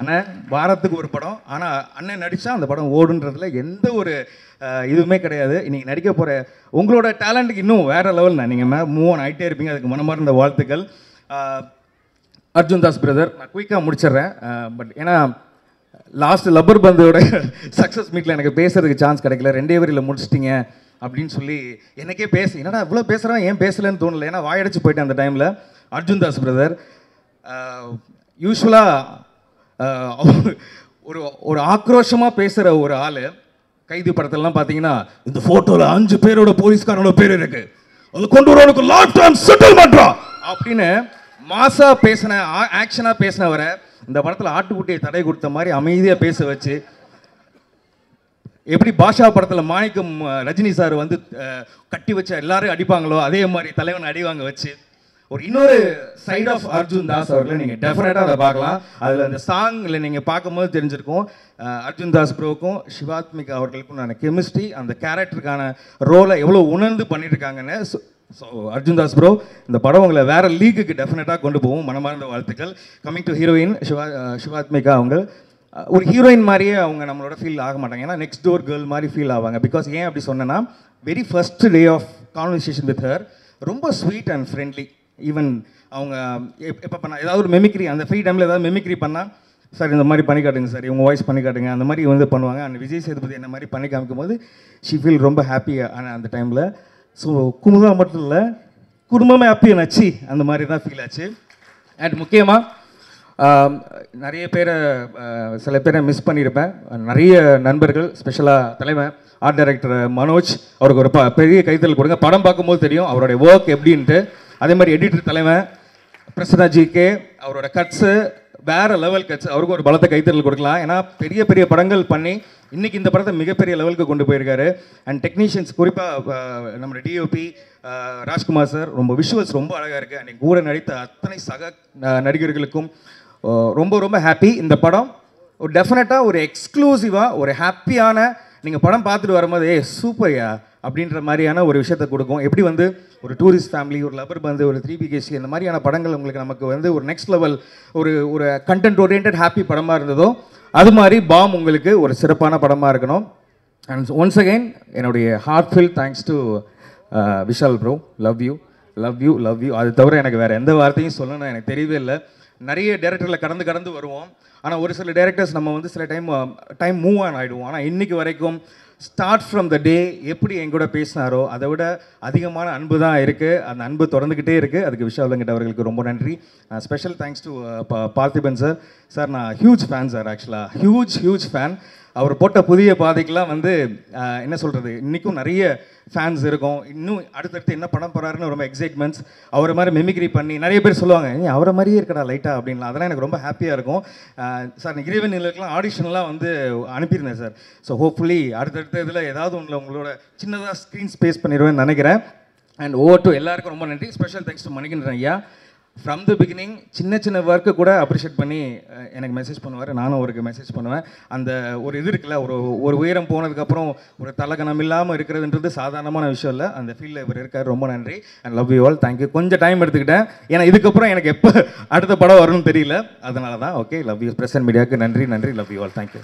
ஆனால் வாரத்துக்கு ஒரு படம், ஆனால் அண்ணன் நடித்தா அந்த படம் ஓடுன்றதுல எந்த ஒரு இதுவுமே கிடையாது. இன்றைக்கி நடிக்க போகிற உங்களோட டேலண்ட்டுக்கு இன்னும் வேறு லெவல்ண்ணா. நீங்கள் மூவ் ஆன் ஆகிட்டே இருப்பீங்க. அதுக்கு மனமார்ந்த வாழ்த்துக்கள். அர்ஜுன் தாஸ் பிரதர், நான் குயிக்காக முடிச்சிடுறேன். பட் ஏன்னா லாஸ்ட் லப்பர் பந்தோட சக்ஸஸ் மீட்டில் எனக்கு பேசுறதுக்கு சான்ஸ் கிடைக்கல. 2 வரியில் முடிச்சிட்டிங்க அப்படின்னு சொல்லி எனக்கே என்னடா இவ்வளோ பேசுகிறேன், ஏன் பேசலன்னு தோணலை. ஏன்னா வாயடிச்சு போயிட்டேன் அந்த டைமில். அர்ஜுன் தாஸ் பிரதர் யூஸ்வலாக ஒரு ஆக்ரோஷமாக பேசுகிற ஒரு ஆள். கைதி படத்திலலாம் பார்த்தீங்கன்னா இந்த ஃபோட்டோவில் 5 பேரோட போலீஸ்காரோட பேர் இருக்கு, அது கொண்டு வரவனுக்கு லாஸ்ட் டைம் செட்டில் பண்ணுறான் அப்படின்னு மாசாக பேசின, ஆக்ஷனாக பேசினவரை இந்த படத்தில் ஆட்டுக்குட்டியை தடை கொடுத்த மாதிரி அமைதியாக பேச வச்சு, எப்படி பாஷா படத்தில் மாணிக்கம் ரஜினி சார் வந்து கட்டி வச்ச எல்லாரும் அடிப்பாங்களோ அதே மாதிரி தலைவன் அடிவாங்க வச்சு ஒரு இன்னொரு சைட் ஆஃப் அர்ஜுன் தாஸ் அவர்களை நீங்கள் டெஃபினட்டாக அதை பார்க்கலாம். அதில் அந்த சாங்கில் நீங்கள் பார்க்கும்போது தெரிஞ்சிருக்கும் அர்ஜுன் தாஸ் ப்ரோவுக்கும் சிவாத்மிகா அவர்களுக்கும் நான் கெமிஸ்ட்ரி, அந்த கேரக்டருக்கான ரோலை எவ்வளோ உணர்ந்து பண்ணியிருக்காங்கன்னு. ஸோ அர்ஜுன் தாஸ் ப்ரோ, இந்த படம் உங்களை வேறு லீக்குக்கு டெஃபினட்டாக கொண்டு போவோம். மனமார்ந்த வாழ்த்துக்கள். கம்மிங் டு ஹீரோயின் சிவாத்மிகா, அவங்க ஒரு ஹீரோயின் மாதிரியே அவங்க நம்மளோட ஃபீல் ஆக மாட்டாங்க. ஏன்னா நெக்ஸ்ட் டோர் கேர்ள் மாதிரி ஃபீல் ஆவாங்க. பிகாஸ் ஏன் அப்படி சொன்னேன்னா, very first day of conversation with her ரொம்ப ஸ்வீட் அண்ட் ஃப்ரெண்ட்லி. ஈவன் அவங்க எப்போ பண்ணால் ஏதாவது ஒரு மெமிக்ரி, அந்த ஃப்ரீ டைமில் ஏதாவது மெமிக்ரி பண்ணால், சார் இந்த மாதிரி பண்ணி காட்டுங்க சார், இவங்க வாய்ஸ் பண்ணி காட்டுங்க, அந்த மாதிரி வந்து பண்ணுவாங்க. அந்த விஜய் சேதுபதி என்ன மாதிரி பண்ணி காமிக்கும் போது ஷி ஃபீல் ரொம்ப ஹாப்பியாக அந்த டைமில். ஸோ குமுதா மட்டும் இல்லை, குடும்பமே ஹாப்பியாக நச்சு அந்த மாதிரி தான் ஃபீல் ஆச்சு. அண்ட் முக்கியமாக நிறைய பேரை சில பேரை மிஸ் பண்ணியிருப்பேன். நிறைய நண்பர்கள், ஸ்பெஷலாக தலைவன் ஆர்ட் டைரக்டர் மனோஜ், அவருக்கு ஒரு பெரிய கைத்தல் கொடுங்க. படம் பார்க்கும்போது தெரியும் அவருடைய ஒர்க் எப்படின்ட்டு. அதே மாதிரி எடிட்டர் தலைவன் பிரசன்னா ஜிகே, அவரோட கட்ஸு வேறு லெவல் கட்ஸ், அவருக்கு ஒரு பலத்தை கைத்தறல் கொடுக்கலாம். ஏன்னா பெரிய பெரிய படங்கள் பண்ணி இன்றைக்கி இந்த படத்தை மிகப்பெரிய லெவலுக்கு கொண்டு போயிருக்காரு. அண்ட் டெக்னீஷியன்ஸ் குறிப்பாக நம்மளோட டிஓபி ராஜ்குமார் சார், ரொம்ப விஷுவல்ஸ் ரொம்ப அழகாக இருக்குது. அன்றைக்கி கூட நடித்த அத்தனை சக நடிகர்களுக்கும் ரொம்ப ரொம்ப ஹாப்பி. இந்த படம் ஒரு டெஃபினட்டாக ஒரு எக்ஸ்க்ளூசிவாக ஒரு ஹாப்பியான, நீங்கள் படம் பார்த்துட்டு வரும்போது சூப்பர்யா அப்படின்ற மாதிரியான ஒரு விஷயத்தை கொடுக்கும். எப்படி வந்து ஒரு டூரிஸ்ட் ஃபேமிலி, ஒரு லப்பர் பந்து, ஒரு 3BKC இந்த மாதிரியான படங்கள் உங்களுக்கு நமக்கு வந்து ஒரு நெக்ஸ்ட் லெவல் ஒரு கண்டென்ட் ஓரியன்ட் ஹாப்பி படமாக இருந்ததோ, அது மாதிரி பாம் உங்களுக்கு ஒரு சிறப்பான படமாக இருக்கணும். அண்ட் ஒன்ஸ் அகெயின் என்னுடைய heartfelt thanks to Vishal bro. Love you love you love you. அது தவிர எனக்கு வேறு எந்த வார்த்தையும் சொல்லணும்னு எனக்கு தெரியவே இல்லை. நிறைய டேரக்டரில் கடந்து வருவோம். ஆனால் ஒரு சில டேரக்டர்ஸ் நம்ம வந்து சில டைம் மூவ் ஆன் ஆகிடுவோம். ஆனால் இன்றைக்கி வரைக்கும் ஸ்டார்ட் ஃப்ரம் த டே எப்படி என் கூட பேசினாரோ அதை விட அதிகமான அன்பு தான் இருக்குது. அந்த அன்பு தொடர்ந்துக்கிட்டே இருக்குது. அதுக்கு விஷால் வெங்கட் அவர்களுக்கு ரொம்ப நன்றி. Special thanks to Parthiban sir. Sir நான் ஹியூஜ் ஃபேன் சார், ஆக்சுவலாக ஹியூஜ் ஃபேன். அவர் போட்ட புதிய பாதைக்கெலாம் வந்து என்ன சொல்கிறது, இன்றைக்கும் நிறைய ஃபேன்ஸ் இருக்கும். இன்னும் அடுத்தடுத்து என்ன பண்ண போகிறாருன்னு ரொம்ப எக்ஸைட்மெண்ட்ஸ். அவரை மாதிரி மெமிக்ரி பண்ணி நிறைய பேர் சொல்லுவாங்க, நீ அவரை மாதிரியே இருக்கடா லைட்டாக அப்படின்லாம். அதெல்லாம் எனக்கு ரொம்ப ஹாப்பியாக இருக்கும். சார் இறைவன் நிலைக்கெலாம் ஆடிஷன்லாம் வந்து அனுப்பியிருந்தேன் சார். ஸோ ஹோப்ஃபுல்லி அடுத்தடுத்த இதில் ஏதாவது ஒன்றில் உங்களோட சின்னதாக ஸ்க்ரீன் ஸ்பேஸ் பண்ணிடுவேன்னு நினைக்கிறேன். அண்ட் ஓவர் டு எல்லாருக்கும் ரொம்ப நன்றி. ஸ்பெஷல் தேங்க்ஸ் டு மணிகண்டன் ஐயா. ஃப்ரம் த பிகினிங் சின்ன ஒர்க்கு கூட அப்ரிஷியேட் பண்ணி எனக்கு மெசேஜ் பண்ணுவார், நானும் அவருக்கு மெசேஜ் பண்ணுவேன். அந்த ஒரு இது இருக்குல்ல, ஒரு உயரம் போனதுக்கப்புறம் ஒரு தலகணம் இல்லாமல் இருக்கிறதுன்றது சாதாரணமான விஷயம் இல்லை. அந்த ஃபீல்டில் இவர் இருக்கார். ரொம்ப நன்றி and love you all. Thank you. கொஞ்சம் டைம் எடுத்துக்கிட்டேன், ஏன்னா இதுக்கப்புறம் எனக்கு எப்போ அடுத்த படம் வரும்னு தெரியல, அதனால தான். Okay, love you. பிரசன்ட் மீடியாவுக்கு நன்றி. Love you all. தேங்க்யூ.